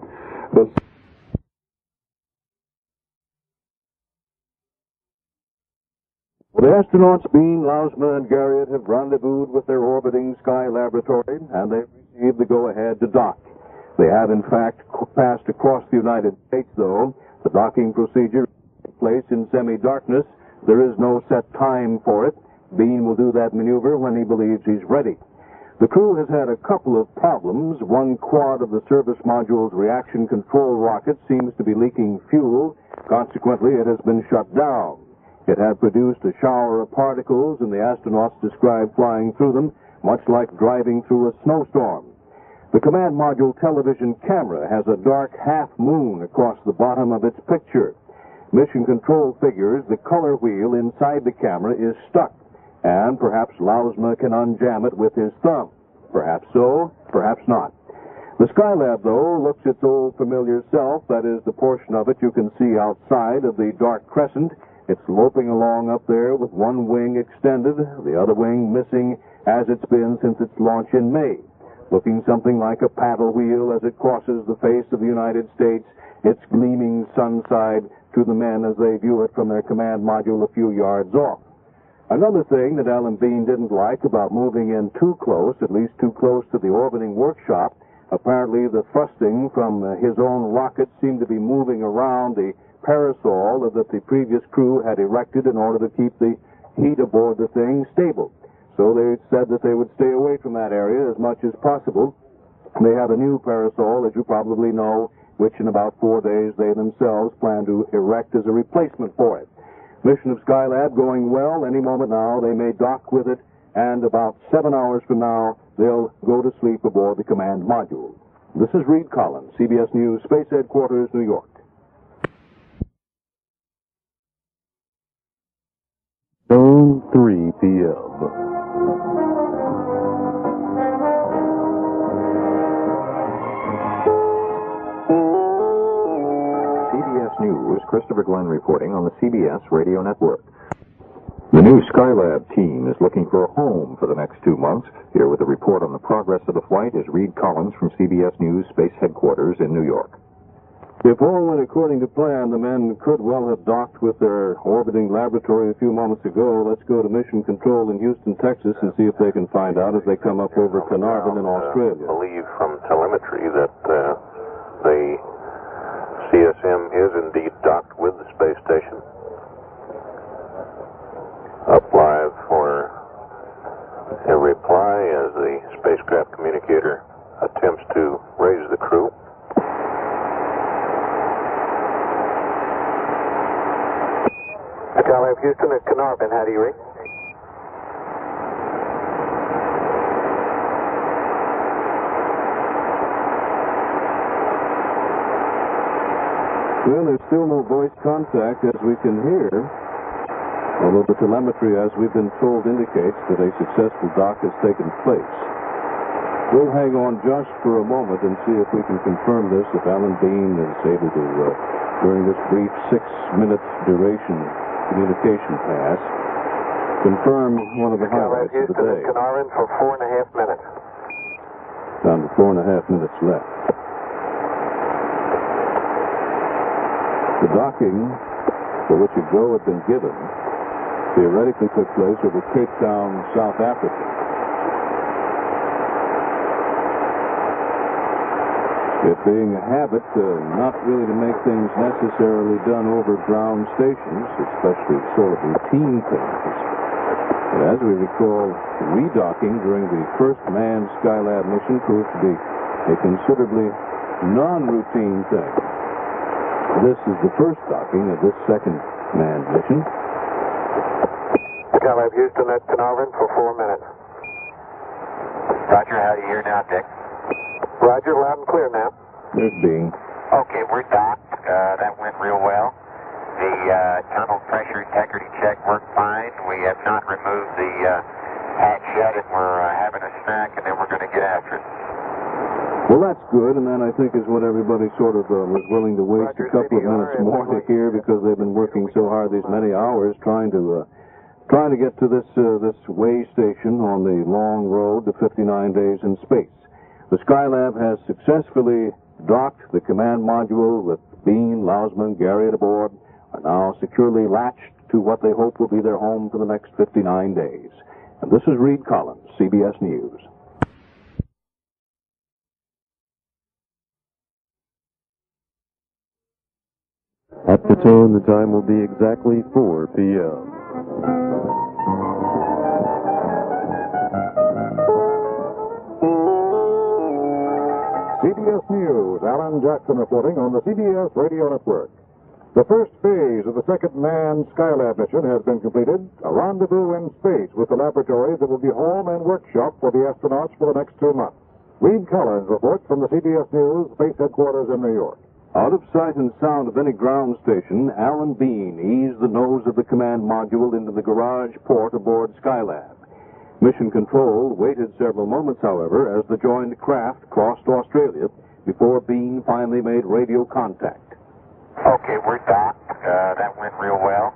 The astronauts Bean, Lausma, and Garriott have rendezvoused with their orbiting Sky laboratory, and they've received the go-ahead to dock. They have, in fact, passed across the United States, though. The docking procedure takes place in semi-darkness. There is no set time for it. Bean will do that maneuver when he believes he's ready. The crew has had a couple of problems. One quad of the service module's reaction control rocket seems to be leaking fuel. Consequently, it has been shut down. It had produced a shower of particles, and the astronauts described flying through them, much like driving through a snowstorm. The command module television camera has a dark half-moon across the bottom of its picture. Mission control figures the color wheel inside the camera is stuck, and perhaps Lausma can unjam it with his thumb. Perhaps so, perhaps not. The Skylab, though, looks its old familiar self, that is, the portion of it you can see outside of the dark crescent. It's loping along up there with one wing extended, the other wing missing, as it's been since its launch in May. Looking something like a paddle wheel as it crosses the face of the United States, its gleaming sun side to the men as they view it from their command module a few yards off. Another thing that Alan Bean didn't like about moving in too close, at least too close to the orbiting workshop, apparently the thrusting from his own rocket seemed to be moving around the parasol that the previous crew had erected in order to keep the heat aboard the thing stable. So they said that they would stay away from that area as much as possible. They have a new parasol, as you probably know, which in about 4 days they themselves plan to erect as a replacement for it. Mission of Skylab going well. Any moment now they may dock with it, and about 7 hours from now they'll go to sleep aboard the command module. This is Reed Collins, CBS News, Space Headquarters, New York. 3 p.m. CBS News, Christopher Glenn reporting on the CBS radio network. The new Skylab team is looking for a home for the next 2 months. Here with a report on the progress of the flight is Reed Collins from CBS News Space Headquarters in New York. If all went according to plan, the men could well have docked with their orbiting laboratory a few moments ago. Let's go to Mission Control in Houston, Texas, and see if they can find out as they come up over Carnarvon in Australia. I believe from telemetry that the CSM is indeed docked with the space station. Up live for a reply as the spacecraft communicator attempts to raise the crew. Skylab Houston at Carnarvon, how do you read? Well, there's still no voice contact as we can hear, although the telemetry, as we've been told, indicates that a successful dock has taken place. We'll hang on just for a moment and see if we can confirm this, if Alan Bean is able to, during this brief 6-minute duration communication pass, confirm one of the highlights of the day. Carnarvon for 4.5 minutes. Down to 4.5 minutes left. The docking, for which a go had been given, theoretically took place over Cape Town, South Africa. It being a habit not really to make things necessarily done over ground stations, especially sort of routine things. But as we recall, redocking during the first manned Skylab mission proved to be a considerably non-routine thing. This is the first docking of this second manned mission. Skylab Houston at Carnarvon for 4 minutes. Roger, how do you hear now, Dick? Roger, loud and clear now. There's Bean. Okay, we're docked. That went real well. The tunnel pressure integrity check worked fine. We have not removed the hatch yet, and we're having a snack, and then we're going to get after it. Well, that's good, and that, I think, is what everybody sort of was willing to waste a couple of minutes more to hear, because they've been working so hard these many hours trying to get to this way station on the long road to 59 days in space. The Skylab has successfully docked. The command module with Bean, Lausman, Garriott aboard are now securely latched to what they hope will be their home for the next 59 days. And this is Reed Collins, CBS News. At the tone, the time will be exactly 4 p.m. CBS News, Alan Jackson reporting on the CBS Radio Network. The first phase of the second manned Skylab mission has been completed, a rendezvous in space with the laboratories that will be home and workshop for the astronauts for the next 2 months. Reed Collins reports from the CBS News Space Headquarters in New York. Out of sight and sound of any ground station, Alan Bean eased the nose of the command module into the garage port aboard Skylab. Mission Control waited several moments, however, as the joined craft crossed Australia before Bean finally made radio contact. Okay, we're docked. That went real well.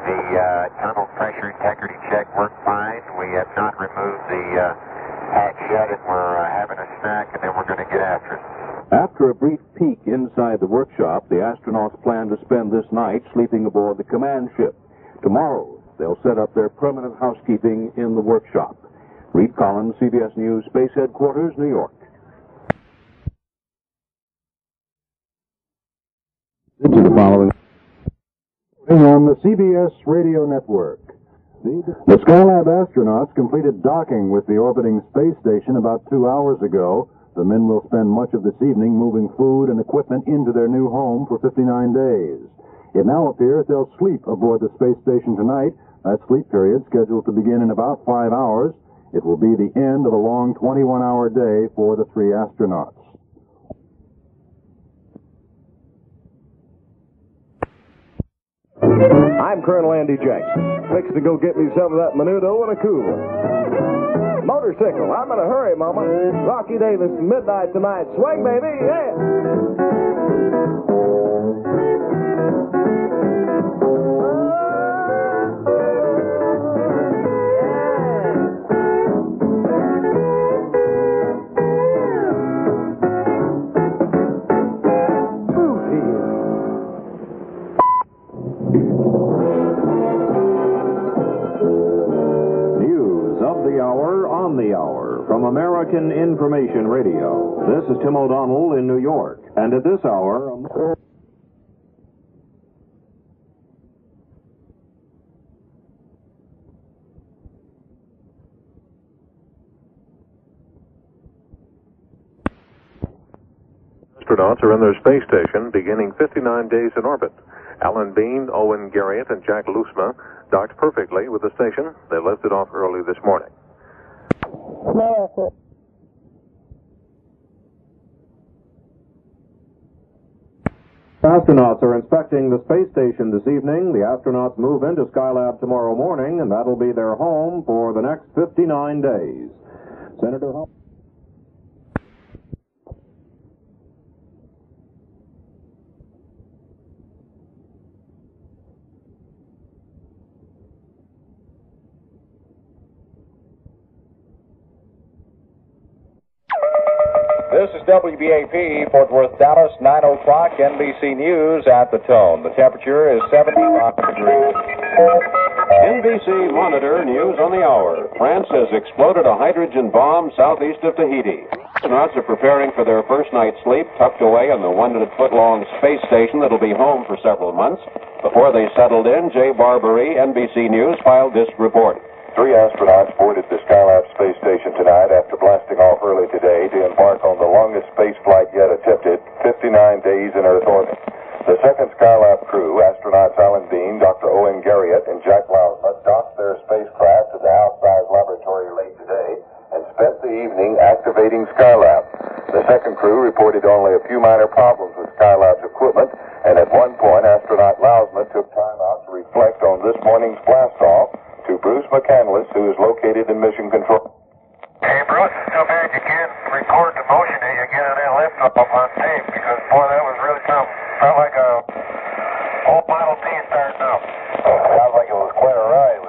The tunnel pressure integrity check worked fine. We have not removed the hatch yet, and we're having a snack, and then we're going to get after it. After a brief peek inside the workshop, the astronauts plan to spend this night sleeping aboard the command ship. Tomorrow, they'll set up their permanent housekeeping in the workshop. Reed Collins, CBS News Space Headquarters, New York. To the following on the CBS Radio Network. The Skylab astronauts completed docking with the orbiting space station about 2 hours ago. The men will spend much of this evening moving food and equipment into their new home for 59 days. It now appears they'll sleep aboard the space station tonight. That sleep period scheduled to begin in about 5 hours. It will be the end of a long 21-hour day for the 3 astronauts. I'm Colonel Andy Jackson. Fixing to go get me some of that menudo and a cooler. Motorcycle, I'm in a hurry, Mama. Rocky Davis, midnight tonight. Swing, baby, yeah! American Information Radio. This is Tim O'Donnell in New York, and at this hour... Astronauts are in their space station beginning 59 days in orbit. Alan Bean, Owen Garriott, and Jack Loosma docked perfectly with the station. They lifted off early this morning. Astronauts are inspecting the space station this evening. The astronauts move into Skylab tomorrow morning, and that'll be their home for the next 59 days. Senator Huff. This is WBAP, Fort Worth, Dallas, 9 o'clock, NBC News at the tone. The temperature is 75 degrees. NBC Monitor News on the Hour. France has exploded a hydrogen bomb southeast of Tahiti. Astronauts are preparing for their first night's sleep, tucked away on the 100-foot-long space station that'll be home for several months. Before they settled in, Jay Barbary, NBC News, filed this report. 3 astronauts boarded the Skylab space station tonight after blasting off early today to embark on the longest space flight yet attempted, 59 days in Earth orbit. The second Skylab crew, astronauts Alan Bean, Dr. Owen Garriott, and Jack Lousma, docked their spacecraft to the House-sized laboratory late today and spent the evening activating Skylab. The second crew reported only a few minor problems with Skylab's equipment, and at one point, astronaut Lousma took time out to reflect on this morning's blast-off to Bruce McCandless, who is located in Mission Control. Hey, Bruce, it's too bad you can't record the motion that you get on that lift-off on tape, because, boy, that was really something. Felt like a old Model T starting up. Sounds like it was quite a ride.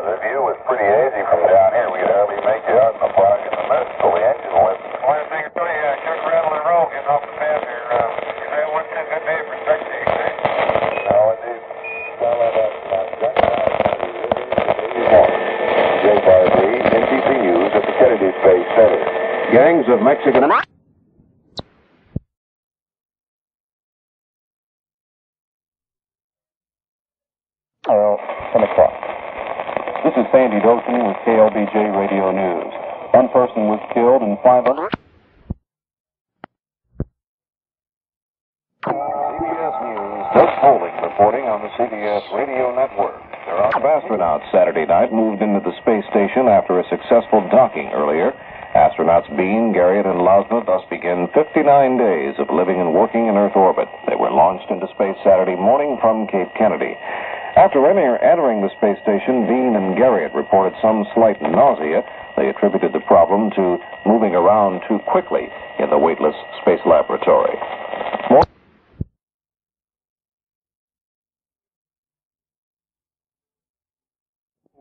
The view was pretty hazy from down here. We could hardly make it out in the fog in the mist till the engine went. Well, I think it's pretty Chuck Rattle and Roll getting off the path here. That wasn't a good day for spectating, eh? No, indeed. Jay Barbary, NBC News at the Kennedy Space Center. Gangs of Mexican... Well, 10 o'clock. This is Sandy Dosen with KLBJ Radio News. One person was killed and 500... CBS News, Chuck Hollingshead reporting on the CBS Radio Network. There are astronauts Saturday night moved into the space station after a successful docking earlier. Astronauts Bean, Garriott, and Lousma thus begin 59 days of living and working in Earth orbit. They were launched into space Saturday morning from Cape Kennedy. After entering the space station, Bean and Garriott reported some slight nausea. They attributed the problem to moving around too quickly in the weightless space laboratory.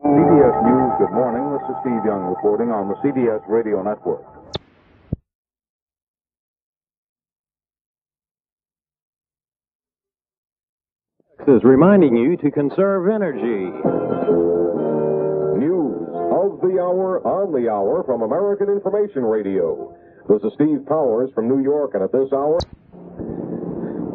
CBS News, good morning. This is Steve Young reporting on the CBS Radio Network. Is reminding you to conserve energy. News of the hour, on the hour, from American Information Radio. This is Steve Powers from New York, and at this hour,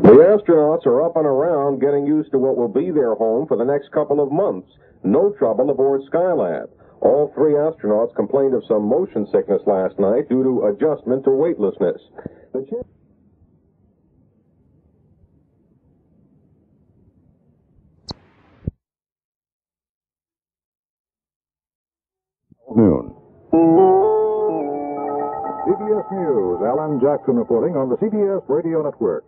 the astronauts are up and around getting used to what will be their home for the next couple of months. No trouble aboard Skylab. All 3 astronauts complained of some motion sickness last night due to adjustment to weightlessness. Noon. CBS News, Alan Jackson reporting on the CBS Radio Network.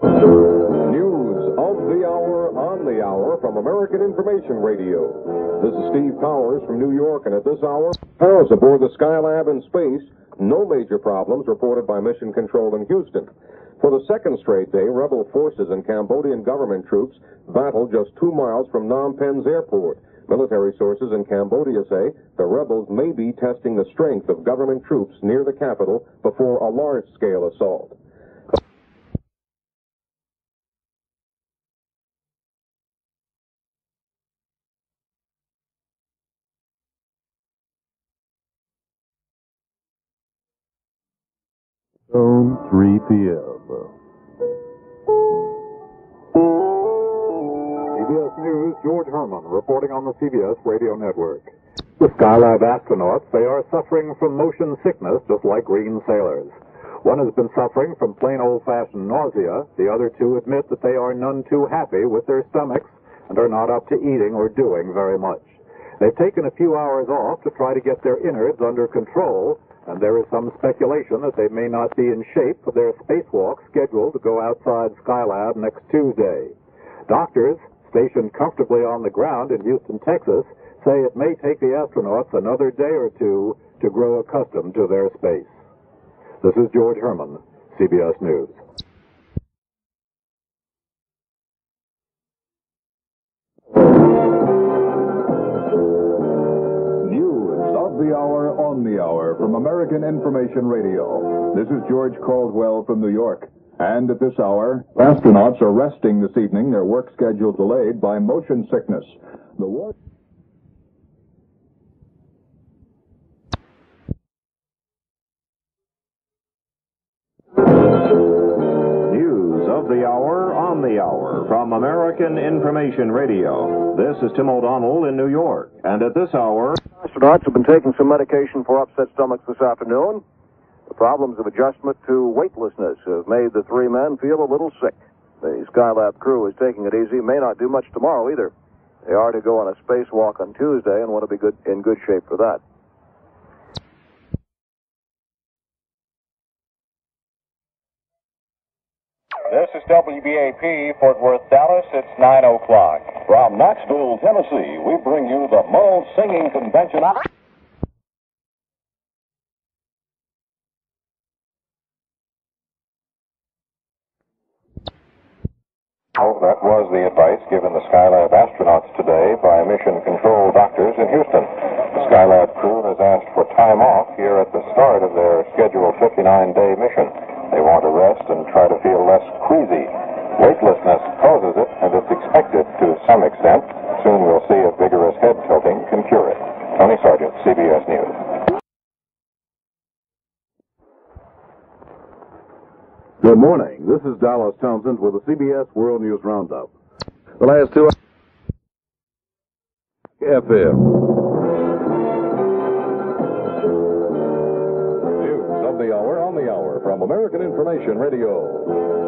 News of the hour, on the hour, from American Information Radio. This is Steve Powers from New York, and at this hour, powers aboard the Skylab in space. No major problems reported by Mission Control in Houston. For the second straight day, rebel forces and Cambodian government troops battled just 2 miles from Phnom Penh's airport. Military sources in Cambodia say the rebels may be testing the strength of government troops near the capital before a large-scale assault. 3 p.m. CBS News, George Herman reporting on the CBS radio network. The Skylab astronauts, they are suffering from motion sickness just like green sailors. One has been suffering from plain old-fashioned nausea. The other two admit that they are none too happy with their stomachs and are not up to eating or doing very much. They've taken a few hours off to try to get their innards under control, and there is some speculation that they may not be in shape for their spacewalk scheduled to go outside Skylab next Tuesday. Doctors, stationed comfortably on the ground in Houston, Texas, say it may take the astronauts another day or two to grow accustomed to their space. This is George Herman, CBS News. News of the hour on the hour from American Information Radio. This is George Caldwell from New York. And at this hour, astronauts are resting this evening, their work schedule delayed by motion sickness. The work... News of the hour on the hour from American Information Radio. This is Tim O'Donnell in New York. And at this hour... Astronauts have been taking some medication for upset stomachs this afternoon. The problems of adjustment to weightlessness have made the three men feel a little sick. The Skylab crew is taking it easy, may not do much tomorrow either. They are to go on a spacewalk on Tuesday and want to be in good shape for that. This is WBAP, Fort Worth, Dallas. It's 9 o'clock. From Knoxville, Tennessee, we bring you the Mull Singing Convention. That was the advice given the Skylab astronauts today by mission control doctors in Houston. The Skylab crew has asked for time off here at the start of their scheduled 59-day mission. They want to rest and try to feel less queasy. Weightlessness causes it, and it's expected to some extent. Soon we'll see if vigorous head tilting can cure it. Tony Sargent, CBS News. Good morning. This is Dallas Townsend with the CBS World News Roundup. The last 2 FM. News of the hour on the hour from American Information Radio.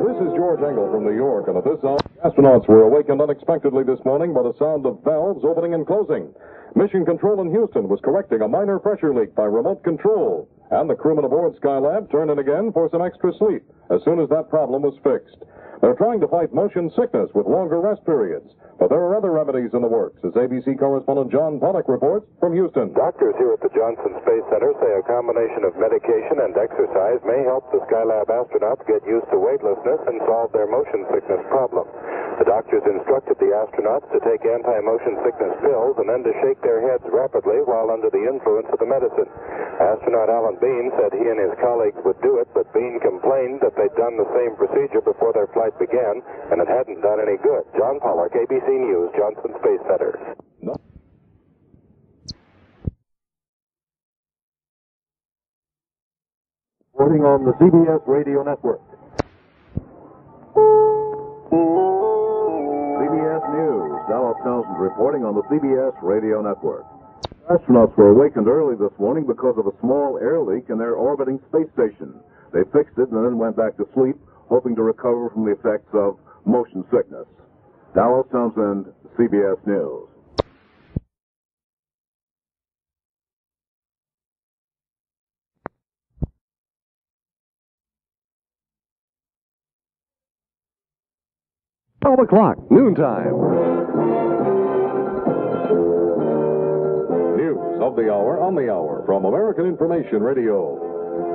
This is George Engel from New York, and at this hour, astronauts were awakened unexpectedly this morning by the sound of valves opening and closing. Mission Control in Houston was correcting a minor pressure leak by remote control, and the crewmen aboard Skylab turned in again for some extra sleep as soon as that problem was fixed. They're trying to fight motion sickness with longer rest periods, but there are other remedies in the works, as ABC correspondent John Pollock reports from Houston. Doctors here at the Johnson Space Center say a combination of medication and exercise may help the Skylab astronauts get used to weightlessness and solve their motion sickness problem. The doctors instructed the astronauts to take anti-motion sickness pills and then to shake their heads rapidly while under the influence of the medicine. Astronaut Alan Bean said he and his colleagues would do it, but Bean complained that they'd done the same procedure before their flight began, and it hadn't done any good. John Pollock, ABC News, Johnson Space Center. Reporting on the CBS Radio Network. CBS News, Dallas Townsend reporting on the CBS Radio Network. Astronauts were awakened early this morning because of a small air leak in their orbiting space station. They fixed it and then went back to sleep, hoping to recover from the effects of motion sickness. Dallas Townsend, CBS News. Noontime. News of the hour on the hour from American Information Radio.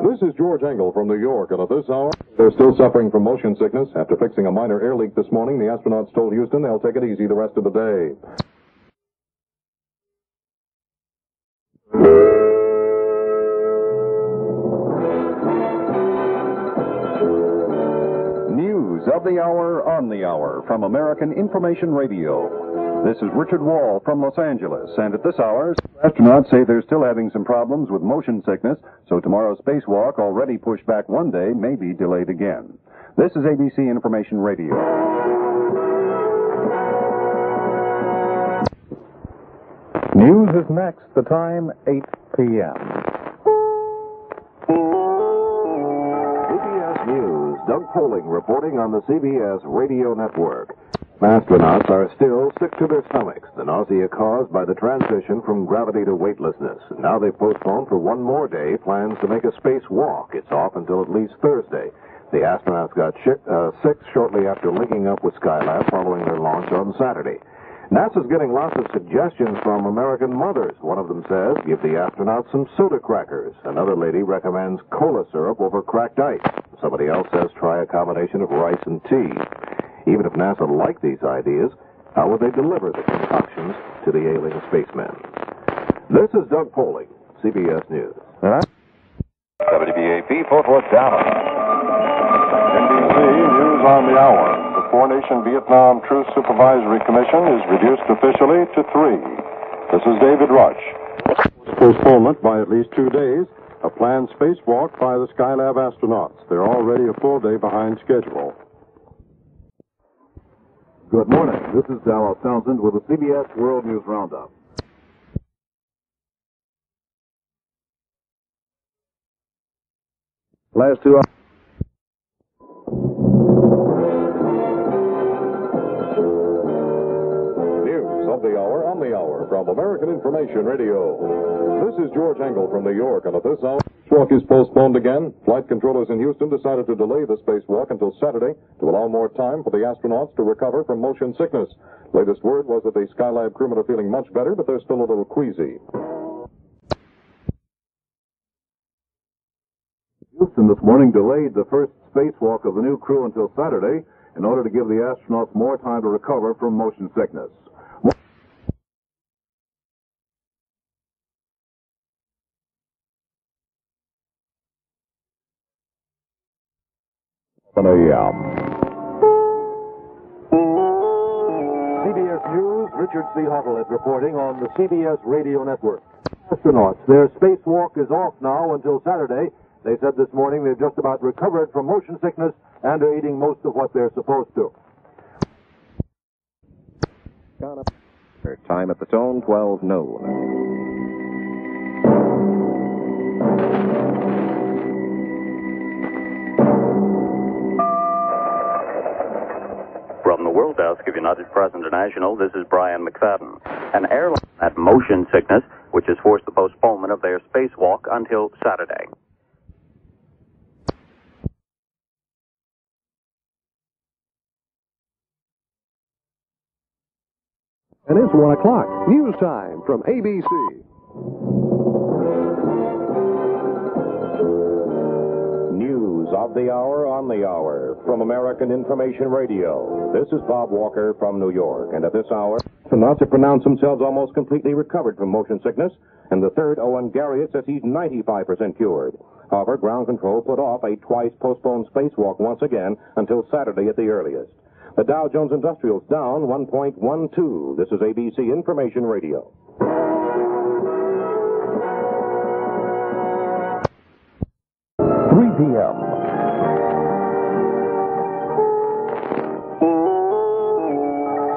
This is George Engel from New York, and at this hour, they're still suffering from motion sickness. After fixing a minor air leak this morning, the astronauts told Houston they'll take it easy the rest of the day. News of the hour on the hour from American Information Radio. This is Richard Wall from Los Angeles, and at this hour... Astronauts say they're still having some problems with motion sickness, so tomorrow's spacewalk, already pushed back one day, may be delayed again. This is ABC Information Radio. News is next. The time, 8 p.m. CBS News, Doug Poling reporting on the CBS Radio Network. Astronauts are still sick to their stomachs, the nausea caused by the transition from gravity to weightlessness. Now they've postponed for one more day plans to make a spacewalk. It's off until at least Thursday. The astronauts got sick shortly after linking up with Skylab following their launch on Saturday. NASA's getting lots of suggestions from American mothers. One of them says, give the astronauts some soda crackers. Another lady recommends cola syrup over cracked ice. Somebody else says try a combination of rice and tea. Even if NASA liked these ideas, how would they deliver the concoctions to the alien spacemen? This is Doug Poling, CBS News. WBAP, Fort Worth, Dallas. NBC News on the Hour. The Four-Nation Vietnam Truth Supervisory Commission is reduced officially to 3. This is David Rush. Postponement by at least 2 days. A planned spacewalk by the Skylab astronauts. They're already a full day behind schedule. Good morning. This is Dallas Townsend with the CBS World News Roundup. Last 2 hours. News of the hour on the hour from American Information Radio. This is George Engel from New York, and at this hour, spacewalk is postponed again. Flight controllers in Houston decided to delay the spacewalk until Saturday to allow more time for the astronauts to recover from motion sickness. Latest word was that the Skylab crewmen are feeling much better, but they're still a little queasy. Houston this morning delayed the first spacewalk of the new crew until Saturday in order to give the astronauts more time to recover from motion sickness. 7 a.m. CBS News, Richard C. Huttlett reporting on the CBS Radio Network. Astronauts, their spacewalk is off now until Saturday. They said this morning they've just about recovered from motion sickness and are eating most of what they're supposed to. Time at the tone, 12 noon. From the World Desk of United Press International, this is Brian McFadden. An airline had motion sickness, which has forced the postponement of their spacewalk until Saturday. And it's 1 o'clock. News time from ABC. News of the hour on the hour from American Information Radio. This is Bob Walker from New York, and at this hour, astronauts have pronounced themselves almost completely recovered from motion sickness, and the third, Owen Garriott, says he's 95% cured. However, ground control put off a twice-postponed spacewalk once again until Saturday at the earliest. The Dow Jones Industrial's down 1.12. This is ABC Information Radio. P.m.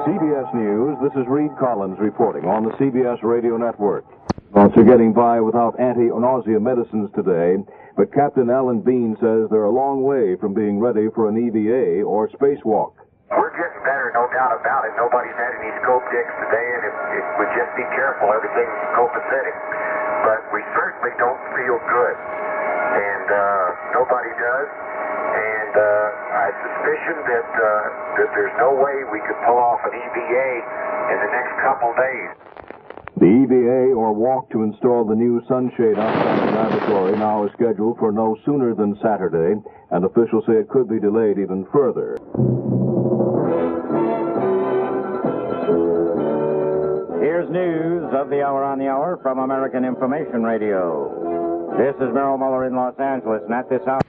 CBS News, this is Reed Collins reporting on the CBS Radio Network. Astronauts are getting by without anti-nausea medicines today, but Captain Alan Bean says they're a long way from being ready for an EVA or spacewalk. We're getting better, no doubt about it. Nobody's had any scope dicks today, and if we just be careful, everything's copacetic. But we certainly don't feel good, and nobody does. And I suspicion that there's no way we could pull off an EVA in the next couple days. The EVA, or walk to install the new sunshade outside the laboratory, now is scheduled for no sooner than Saturday, and officials say it could be delayed even further. Here's news of the hour on the hour from American Information Radio. This is Merrill Muller in Los Angeles, and at this hour,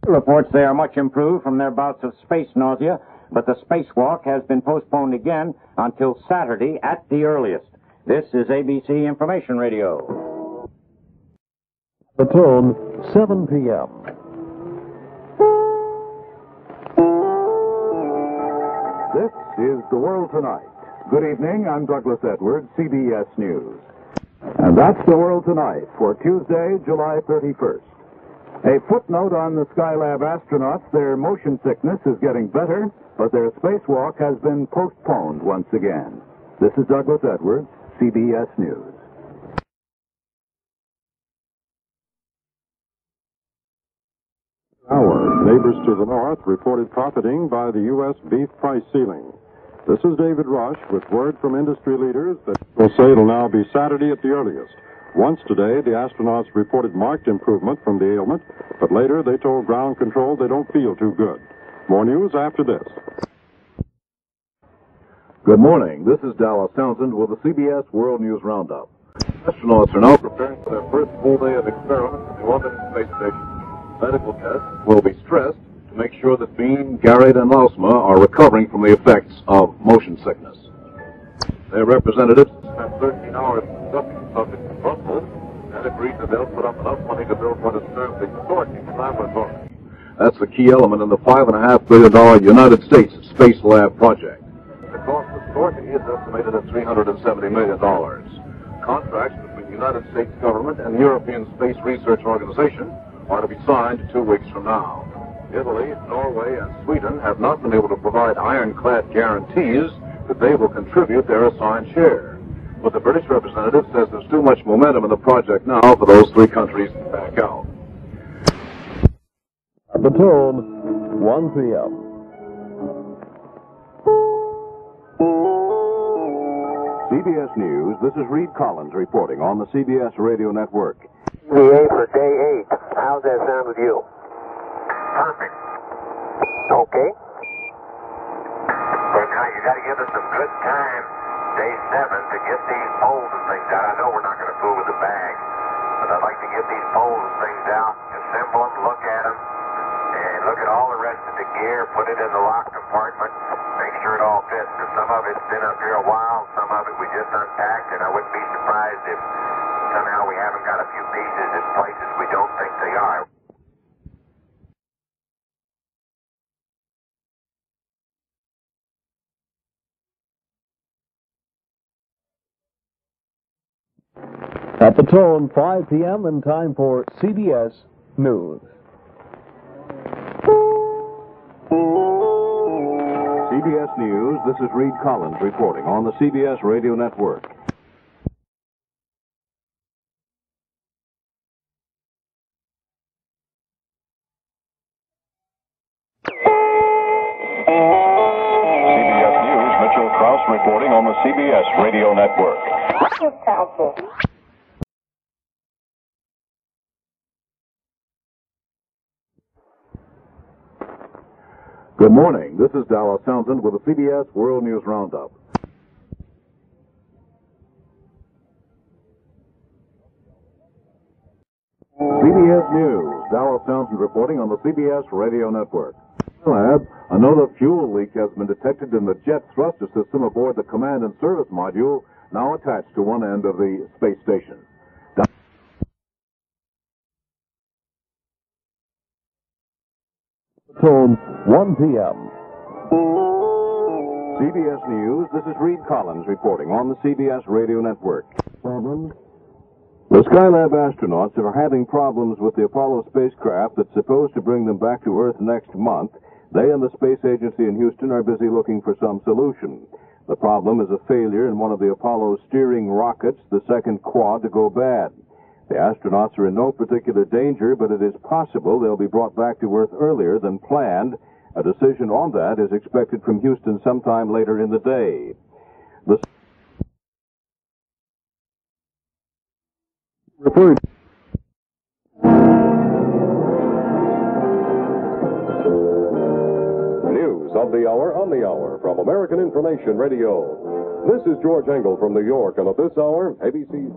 reports they are much improved from their bouts of space nausea, but the spacewalk has been postponed again until Saturday at the earliest. This is ABC Information Radio. The tone, 7 p.m. This is The World Tonight. Good evening, I'm Douglas Edwards, CBS News. And that's The World Tonight for Tuesday, July 31st. A footnote on the Skylab astronauts: their motion sickness is getting better, but their spacewalk has been postponed once again. This is Douglas Edwards, CBS News. Neighbors to the north reported profiting by the U.S. beef price ceiling. This is David Rush with word from industry leaders that will say it'll now be Saturday at the earliest. Once today, the astronauts reported marked improvement from the ailment, but later they told ground control they don't feel too good. More news after this. Good morning. This is Dallas Townsend with the CBS World News Roundup. Astronauts are now preparing for their first full day of experiment at the orbiting space station. Medical tests will be stressed to make sure that Bean, Garrett, and Lausma are recovering from the effects of motion sickness. Their representatives spent 13 hours discussing the subject in Brussels and agreed that they'll put up enough money to build what is termed the sorting laboratory. That's the key element in the $5.5 billion United States Space Lab project. The cost of sorting is estimated at $370 million. Contracts between the United States government and the European Space Research Organization are to be signed 2 weeks from now. Italy, Norway, and Sweden have not been able to provide ironclad guarantees that they will contribute their assigned share. But the British representative says there's too much momentum in the project now for those 3 countries to back out. At the tone, 1 p.m. CBS News, this is Reed Collins reporting on the CBS Radio Network. VA for day 8. How's that sound with you? Perfect. Okay. But now you got to give us some good time, day 7, to get these poles and things out. I know we're not going to fool with the bag, but I'd like to get these poles and things out, assemble them, look at them, and look at all the rest of the gear, put it in the lock compartment, make sure it all fits. Because some of it's been up here a while, some of it we just unpacked, and I wouldn't be surprised if somehow we haven't got a few pieces in places we don't think they are. At the tone, 5 p.m. and time for CBS News. CBS News, this is Reed Collins reporting on the CBS Radio Network. Reporting on the CBS Radio Network. Good morning. This is Dallas Townsend with the CBS World News Roundup. CBS News, Dallas Townsend reporting on the CBS Radio Network. Lab, another fuel leak has been detected in the jet thruster system aboard the command and service module, now attached to one end of the space station. Tone, 1 p.m. CBS News, this is Reed Collins reporting on the CBS Radio Network. The Skylab astronauts are having problems with the Apollo spacecraft that's supposed to bring them back to Earth next month. They and the space agency in Houston are busy looking for some solution. The problem is a failure in one of the Apollo steering rockets, the second quad, to go bad. The astronauts are in no particular danger, but it is possible they'll be brought back to Earth earlier than planned. A decision on that is expected from Houston sometime later in the day. News of the hour on the hour from American Information Radio. This is George Engel from New York, and at this hour, ABC's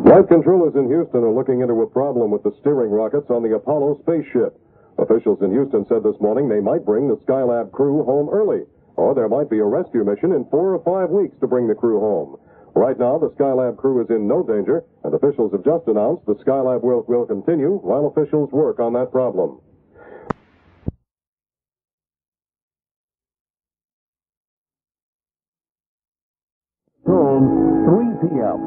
Flight controllers in Houston are looking into a problem with the steering rockets on the Apollo spaceship. Officials in Houston said this morning they might bring the Skylab crew home early, or there might be a rescue mission in 4 or 5 weeks to bring the crew home. Right now, the Skylab crew is in no danger, and officials have just announced the Skylab work will continue while officials work on that problem. Soon, 3 p.m.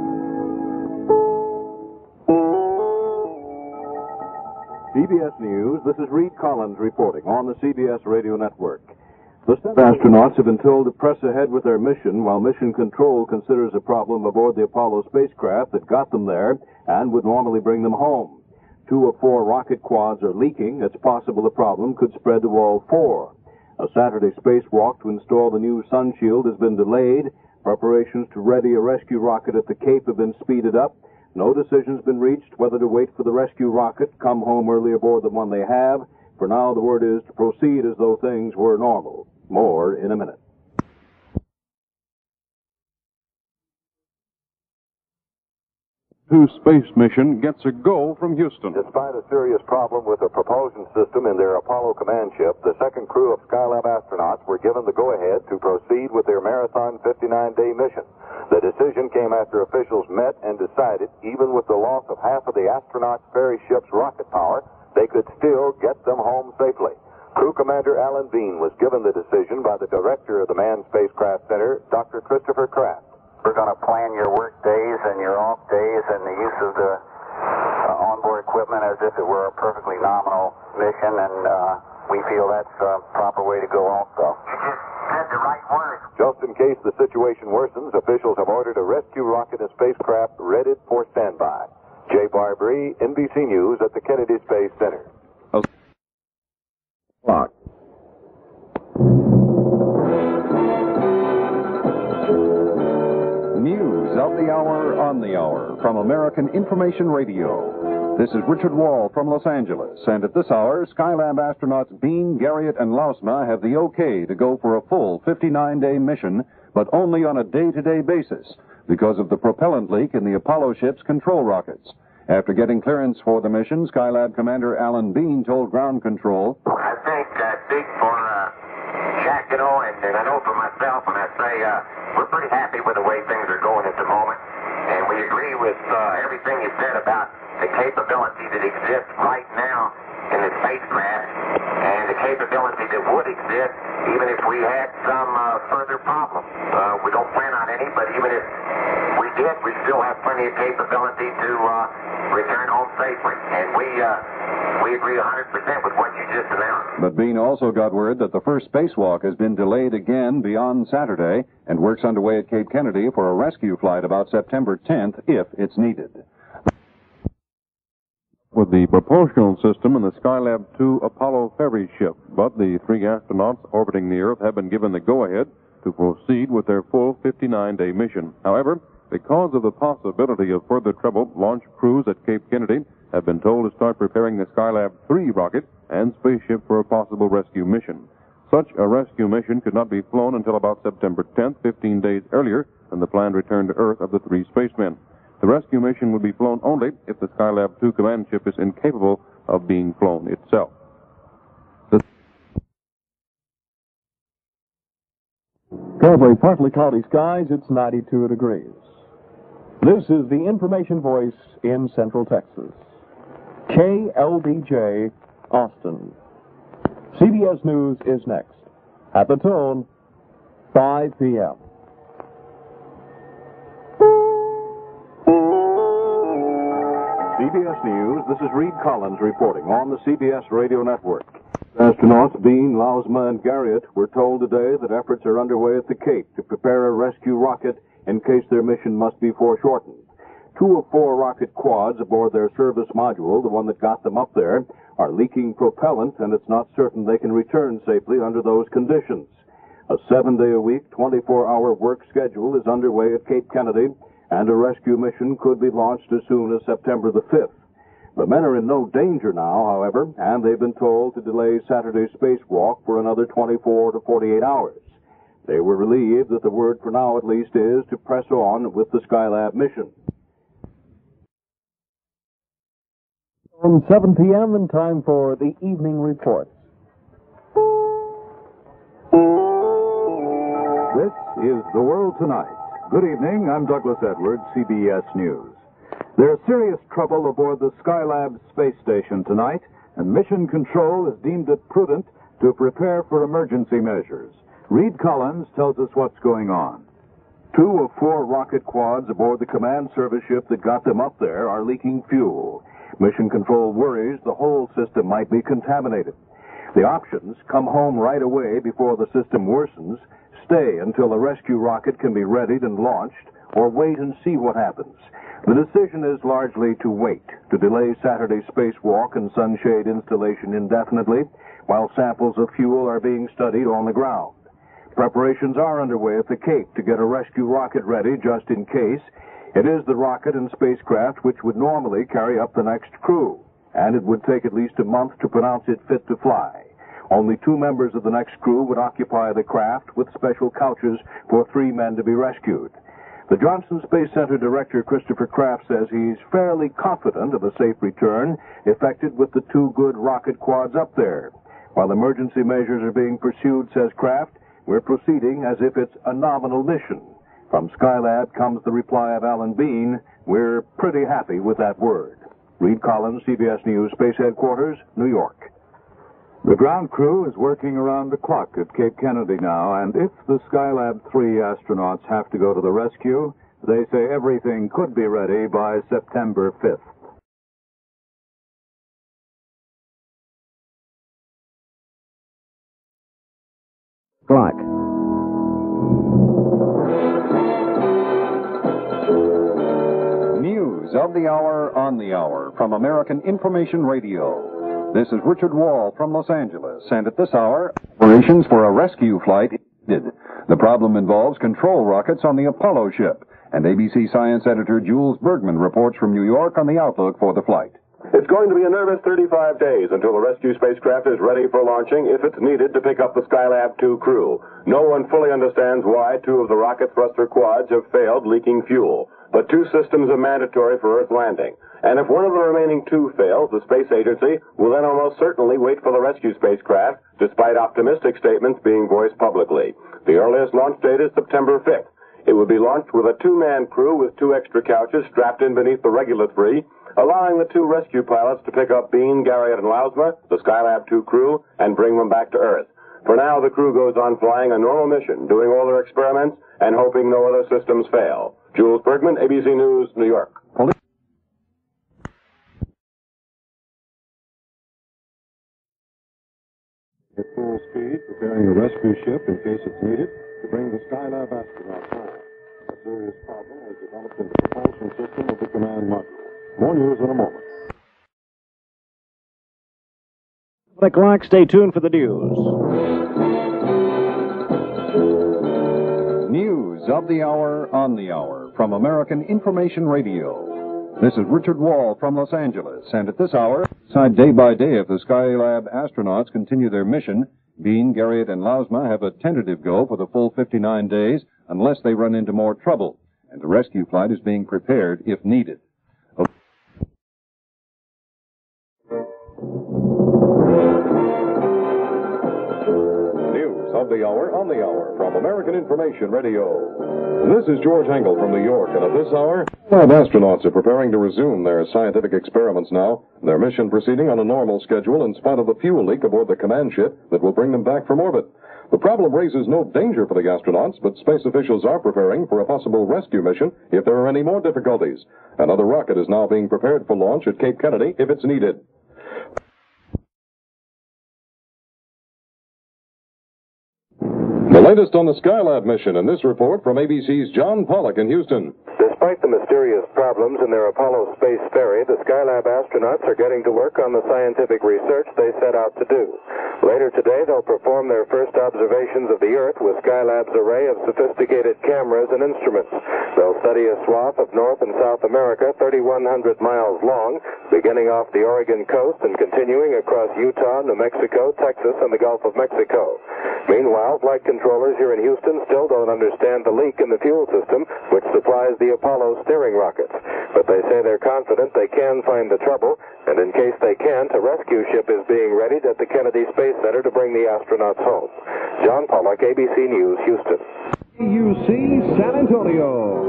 CBS News, this is Reed Collins reporting on the CBS Radio Network. The astronauts have been told to press ahead with their mission while Mission Control considers a problem aboard the Apollo spacecraft that got them there and would normally bring them home. 2 of 4 rocket quads are leaking. It's possible the problem could spread to all 4. A Saturday spacewalk to install the new sun shield has been delayed. Preparations to ready a rescue rocket at the Cape have been speeded up. No decision's been reached whether to wait for the rescue rocket, come home early aboard the one they have. For now, the word is to proceed as though things were normal. More in a minute. Space mission gets a go from Houston. Despite a serious problem with the propulsion system in their Apollo command ship, the second crew of Skylab astronauts were given the go-ahead to proceed with their marathon 59-day mission. The decision came after officials met and decided, even with the loss of half of the astronauts' ferry ship's rocket power, they could still get them home safely. Crew Commander Alan Bean was given the decision by the director of the Manned Spacecraft Center, Dr. Christopher Kraft. We're going to plan your work days and your off days and the use of the onboard equipment as if it were a perfectly nominal mission, and we feel that's the proper way to go also. You just said the right word. Just in case the situation worsens, officials have ordered a rescue rocket and spacecraft readied for standby. Jay Barbary, NBC News at the Kennedy Space Center. News of the hour on the hour from American Information Radio. This is Richard Wall from Los Angeles, and at this hour, Skylab astronauts Bean, Garriott, and Lausma have the okay to go for a full 59-day mission, but only on a day-to-day basis because of the propellant leak in the Apollo ship's control rockets. After getting clearance for the mission, Skylab Commander Alan Bean told Ground Control, I think for Jack, and I know for myself when I say we're pretty happy with the way things are going at the moment, and we agree with everything you said about the capability that exists right now in the spacecraft and the capability that would exist even if we had some further problems. We don't plan on any, but even if we did, we still have plenty of capability to return home safely, and we agree 100% with what you just announced. But Bean also got word that the first spacewalk has been delayed again beyond Saturday, and work's underway at Cape Kennedy for a rescue flight about September 10th, if it's needed. With the propulsion system in the Skylab 2 Apollo ferry ship, but the 3 astronauts orbiting the Earth have been given the go-ahead to proceed with their full 59-day mission. However, because of the possibility of further trouble, launch crews at Cape Kennedy have been told to start preparing the Skylab 3 rocket and spaceship for a possible rescue mission. Such a rescue mission could not be flown until about September 10th, 15 days earlier than the planned return to Earth of the 3 spacemen. The rescue mission would be flown only if the Skylab 2 command ship is incapable of being flown itself. Currently partly cloudy skies, it's 92 degrees. This is the information voice in Central Texas. KLBJ, Austin. CBS News is next. At the tone, 5 p.m. CBS News, this is Reed Collins reporting on the CBS Radio Network. Astronauts Bean, Lausma, and Garriott were told today that efforts are underway at the Cape to prepare a rescue rocket in case their mission must be foreshortened. 2 of 4 rocket quads aboard their service module, the one that got them up there, are leaking propellant, and it's not certain they can return safely under those conditions. A 7-day-a-week, 24-hour work schedule is underway at Cape Kennedy, and a rescue mission could be launched as soon as September the 5th. The men are in no danger now, however, and they've been told to delay Saturday's spacewalk for another 24 to 48 hours. They were relieved that the word for now at least is to press on with the Skylab mission. On 7 p.m. and time for the evening report. This is The World Tonight. Good evening. I'm Douglas Edwards, CBS News. There's serious trouble aboard the Skylab space station tonight, and Mission Control has deemed it prudent to prepare for emergency measures. Reed Collins tells us what's going on. 2 of 4 rocket quads aboard the command service ship that got them up there are leaking fuel. Mission Control worries the whole system might be contaminated. The options: come home right away before the system worsens, stay until the rescue rocket can be readied and launched, or wait and see what happens. The decision is largely to wait, to delay Saturday's spacewalk and sunshade installation indefinitely, while samples of fuel are being studied on the ground. Preparations are underway at the Cape to get a rescue rocket ready just in case. It is the rocket and spacecraft which would normally carry up the next crew, and it would take at least a month to pronounce it fit to fly. Only 2 members of the next crew would occupy the craft, with special couches for 3 men to be rescued. The Johnson Space Center Director Christopher Kraft says he's fairly confident of a safe return, effected with the 2 good rocket quads up there. While emergency measures are being pursued, says Kraft, we're proceeding as if it's a nominal mission. From Skylab comes the reply of Alan Bean, we're pretty happy with that word. Reed Collins, CBS News, Space Headquarters, New York. The ground crew is working around the clock at Cape Kennedy now, and if the Skylab 3 astronauts have to go to the rescue, they say everything could be ready by September 5th. Clock. News of the hour on the hour from American Information Radio. This is Richard Wall from Los Angeles, and at this hour, operations for a rescue flight ended. The problem involves control rockets on the Apollo ship, and ABC Science editor Jules Bergman reports from New York on the outlook for the flight. It's going to be a nervous 35 days until the rescue spacecraft is ready for launching if it's needed to pick up the Skylab 2 crew. No one fully understands why 2 of the rocket thruster quads have failed, leaking fuel. But 2 systems are mandatory for Earth landing. And if one of the remaining 2 fails, the space agency will then almost certainly wait for the rescue spacecraft, despite optimistic statements being voiced publicly. The earliest launch date is September 5th. It will be launched with a 2-man crew with 2 extra couches strapped in beneath the regular 3, allowing the 2 rescue pilots to pick up Bean, Garriott, and Lausma, the Skylab 2 crew, and bring them back to Earth. For now, the crew goes on flying a normal mission, doing all their experiments, and hoping no other systems fail. Jules Bergman, ABC News, New York. At full speed, preparing a rescue ship in case it's needed to bring the Skylab astronauts home. A serious problem was developed in the propulsion system of the command module. More news in a moment. The clock, stay tuned for the news. News of the hour on the hour from American Information Radio. This is Richard Wall from Los Angeles, and at this hour, decide day by day if the Skylab astronauts continue their mission. Bean, Garriott, and Lausma have a tentative go for the full 59 days unless they run into more trouble, and the rescue flight is being prepared if needed. Of the hour on the hour from American Information Radio. This is George Engel from New York, and at this hour, lab astronauts are preparing to resume their scientific experiments now. Their mission proceeding on a normal schedule in spite of the fuel leak aboard the command ship that will bring them back from orbit. The problem raises no danger for the astronauts, but space officials are preparing for a possible rescue mission if there are any more difficulties. Another rocket is now being prepared for launch at Cape Kennedy if it's needed. The latest on the Skylab mission, and this report from ABC's John Pollock in Houston. Despite the mysterious problems in their Apollo space ferry, the Skylab astronauts are getting to work on the scientific research they set out to do. Later today, they'll perform their first observations of the Earth with Skylab's array of sophisticated cameras and instruments. They'll study a swath of North and South America, 3,100 miles long, beginning off the Oregon coast and continuing across Utah, New Mexico, Texas, and the Gulf of Mexico. Meanwhile, flight controllers here in Houston still don't understand the leak in the fuel system, which supplies the Apollo steering rockets. But they say they're confident they can find the trouble, and in case they can't, a rescue ship is being readied at the Kennedy Space Center to bring the astronauts home. John Pollock, ABC News, Houston. UC San Antonio.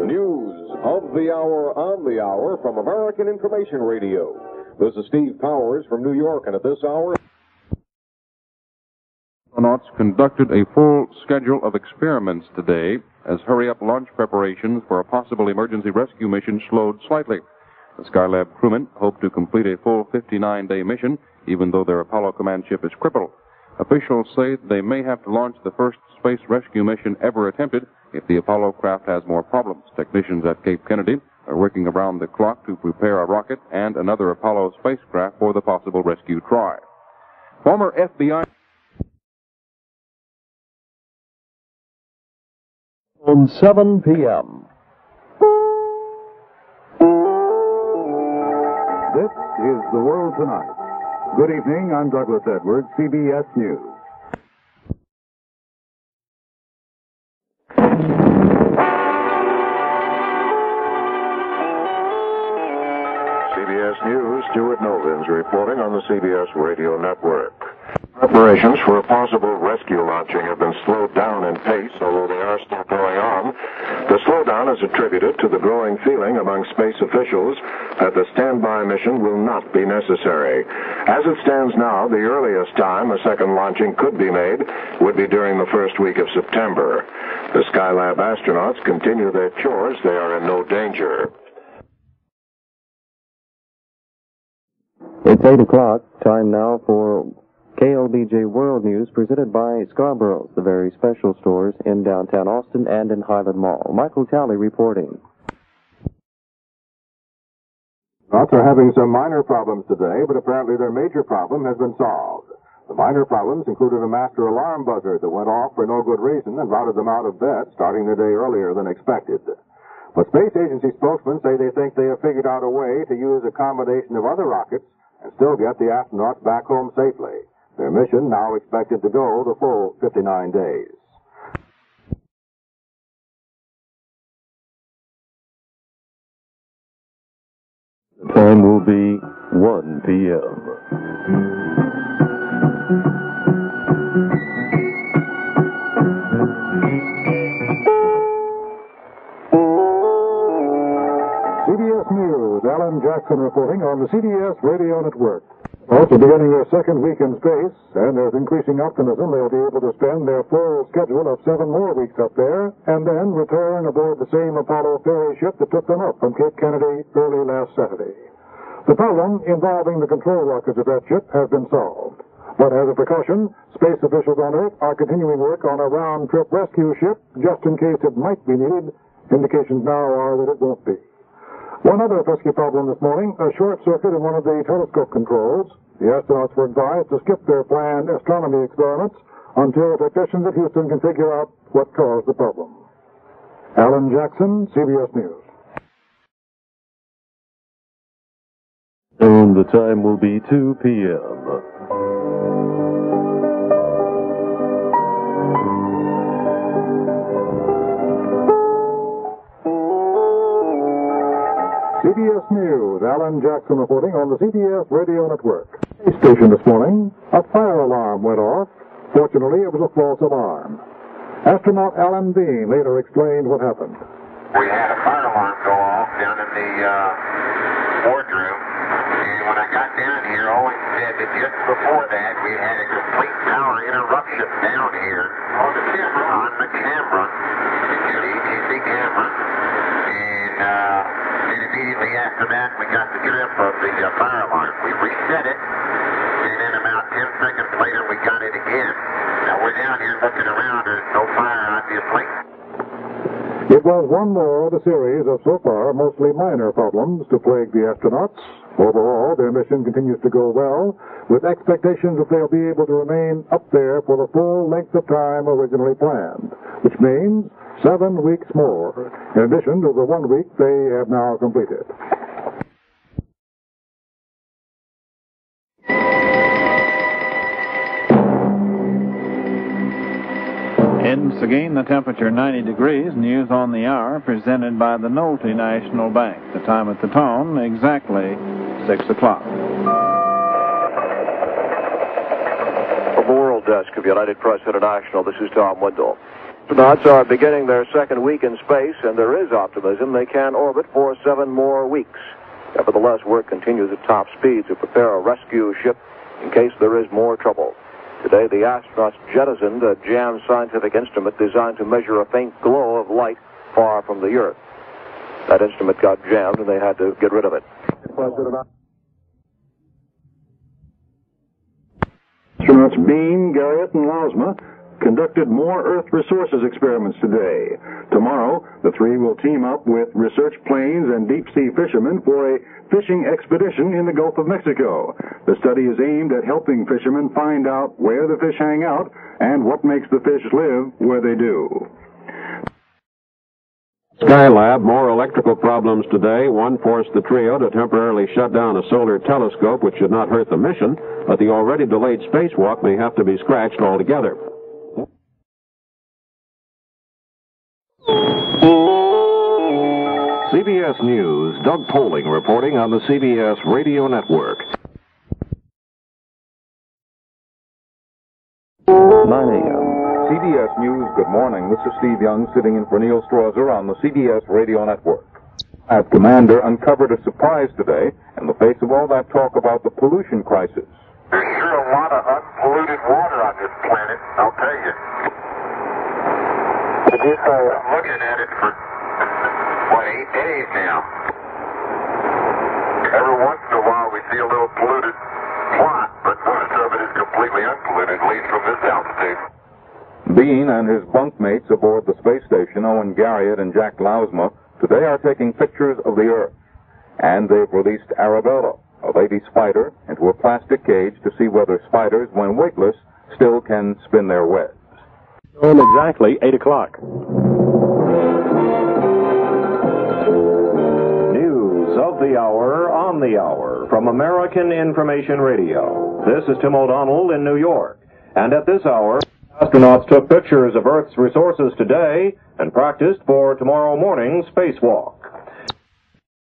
News of the hour on the hour from American Information Radio. This is Steve Powers from New York, and at this hour, astronauts conducted a full schedule of experiments today as hurry-up launch preparations for a possible emergency rescue mission slowed slightly. The Skylab crewmen hope to complete a full 59-day mission, even though their Apollo command ship is crippled. Officials say they may have to launch the first space rescue mission ever attempted if the Apollo craft has more problems. Technicians at Cape Kennedy are working around the clock to prepare a rocket and another Apollo spacecraft for the possible rescue try. Former FBI... On 7 p.m. This is The World Tonight. Good evening, I'm Douglas Edwards, CBS News. CBS News, Stuart Novins reporting on the CBS Radio Network. Preparations for a possible rescue launching have been slowed down in pace, although they are still going on. The slowdown is attributed to the growing feeling among space officials that the standby mission will not be necessary. As it stands now, the earliest time a second launching could be made would be during the first week of September. The Skylab astronauts continue their chores. They are in no danger. It's 8 o'clock. Time now for KLBJ World News, presented by Scarborough's, the very special stores in downtown Austin and in Highland Mall. Michael Talley reporting. Astronauts are having some minor problems today, but apparently their major problem has been solved. The minor problems included a master alarm buzzer that went off for no good reason and routed them out of bed, starting their day earlier than expected. But space agency spokesmen say they think they have figured out a way to use a combination of other rockets and still get the astronauts back home safely. Their mission now expected to go the full 59 days. The time will be 1 p.m. CBS News, Alan Jackson reporting on the CBS Radio Network. Also beginning their second week in space, and there's increasing optimism they'll be able to spend their full schedule of 7 more weeks up there, and then return aboard the same Apollo ferry ship that took them up from Cape Kennedy early last Saturday. The problem involving the control rockets of that ship has been solved. But as a precaution, space officials on Earth are continuing work on a round-trip rescue ship just in case it might be needed. Indications now are that it won't be. One other pesky problem this morning, a short circuit in one of the telescope controls. The astronauts were advised to skip their planned astronomy experiments until technicians at Houston can figure out what caused the problem. Alan Jackson, CBS News. And the time will be 2 p.m. CBS News, Alan Jackson reporting on the CBS Radio Network. Space station this morning, a fire alarm went off. Fortunately, it was a false alarm. Astronaut Alan Bean later explained what happened. We had a fire alarm go off down in the wardroom, and when I got down here, Owen said that just before that, we had a complete power interruption down here on the camera, the ETC camera, and immediately after that, we got the trip of the fire alarm. We reset it, and then about 10 seconds later, we got it again. Now, we're down here looking around. There's no fire, obviously. It was one more of a series of so far mostly minor problems to plague the astronauts. Overall, their mission continues to go well, with expectations that they'll be able to remain up there for the full length of time originally planned, which means 7 weeks more, in addition to the 1 week they have now completed. In Seguin, the temperature 90 degrees. News on the hour presented by the Nolte National Bank. The time at the tone, exactly 6 o'clock. From the World Desk of United Press International, this is Tom Wendell. Astronauts are beginning their second week in space, and there is optimism they can orbit for 7 more weeks. Nevertheless, work continues at top speed to prepare a rescue ship in case there is more trouble. Today, the astronauts jettisoned a jammed scientific instrument designed to measure a faint glow of light far from the Earth. That instrument got jammed, and they had to get rid of it. Astronauts Bean, Garriott, and Lausma conducted more Earth resources experiments today. Tomorrow, the three will team up with research planes and deep-sea fishermen for a fishing expedition in the Gulf of Mexico. The study is aimed at helping fishermen find out where the fish hang out and what makes the fish live where they do. Skylab, more electrical problems today. One forced the trio to temporarily shut down a solar telescope, which should not hurt the mission, but the already delayed spacewalk may have to be scratched altogether. CBS News, Doug Poling reporting on the CBS Radio Network. 9 a.m. CBS News, good morning. This is Steve Young sitting in for Neil Strasser on the CBS Radio Network. Our commander uncovered a surprise today in the face of all that talk about the pollution crisis. There's sure a lot of unpolluted water on this planet, I'll tell you. I'm looking at it for, 8 days now. Every once in a while we see a little polluted plot, but most of it is completely unpolluted, at least from this altitude. Bean and his bunkmates aboard the space station, Owen Garriott and Jack Lausma, today are taking pictures of the Earth. And they've released Arabella, a lady spider, into a plastic cage to see whether spiders, when weightless, still can spin their webs. On exactly 8 o'clock. News of the hour on the hour from American Information Radio. This is Tim O'Donnell in New York. And at this hour, astronauts took pictures of Earth's resources today and practiced for tomorrow morning's spacewalk.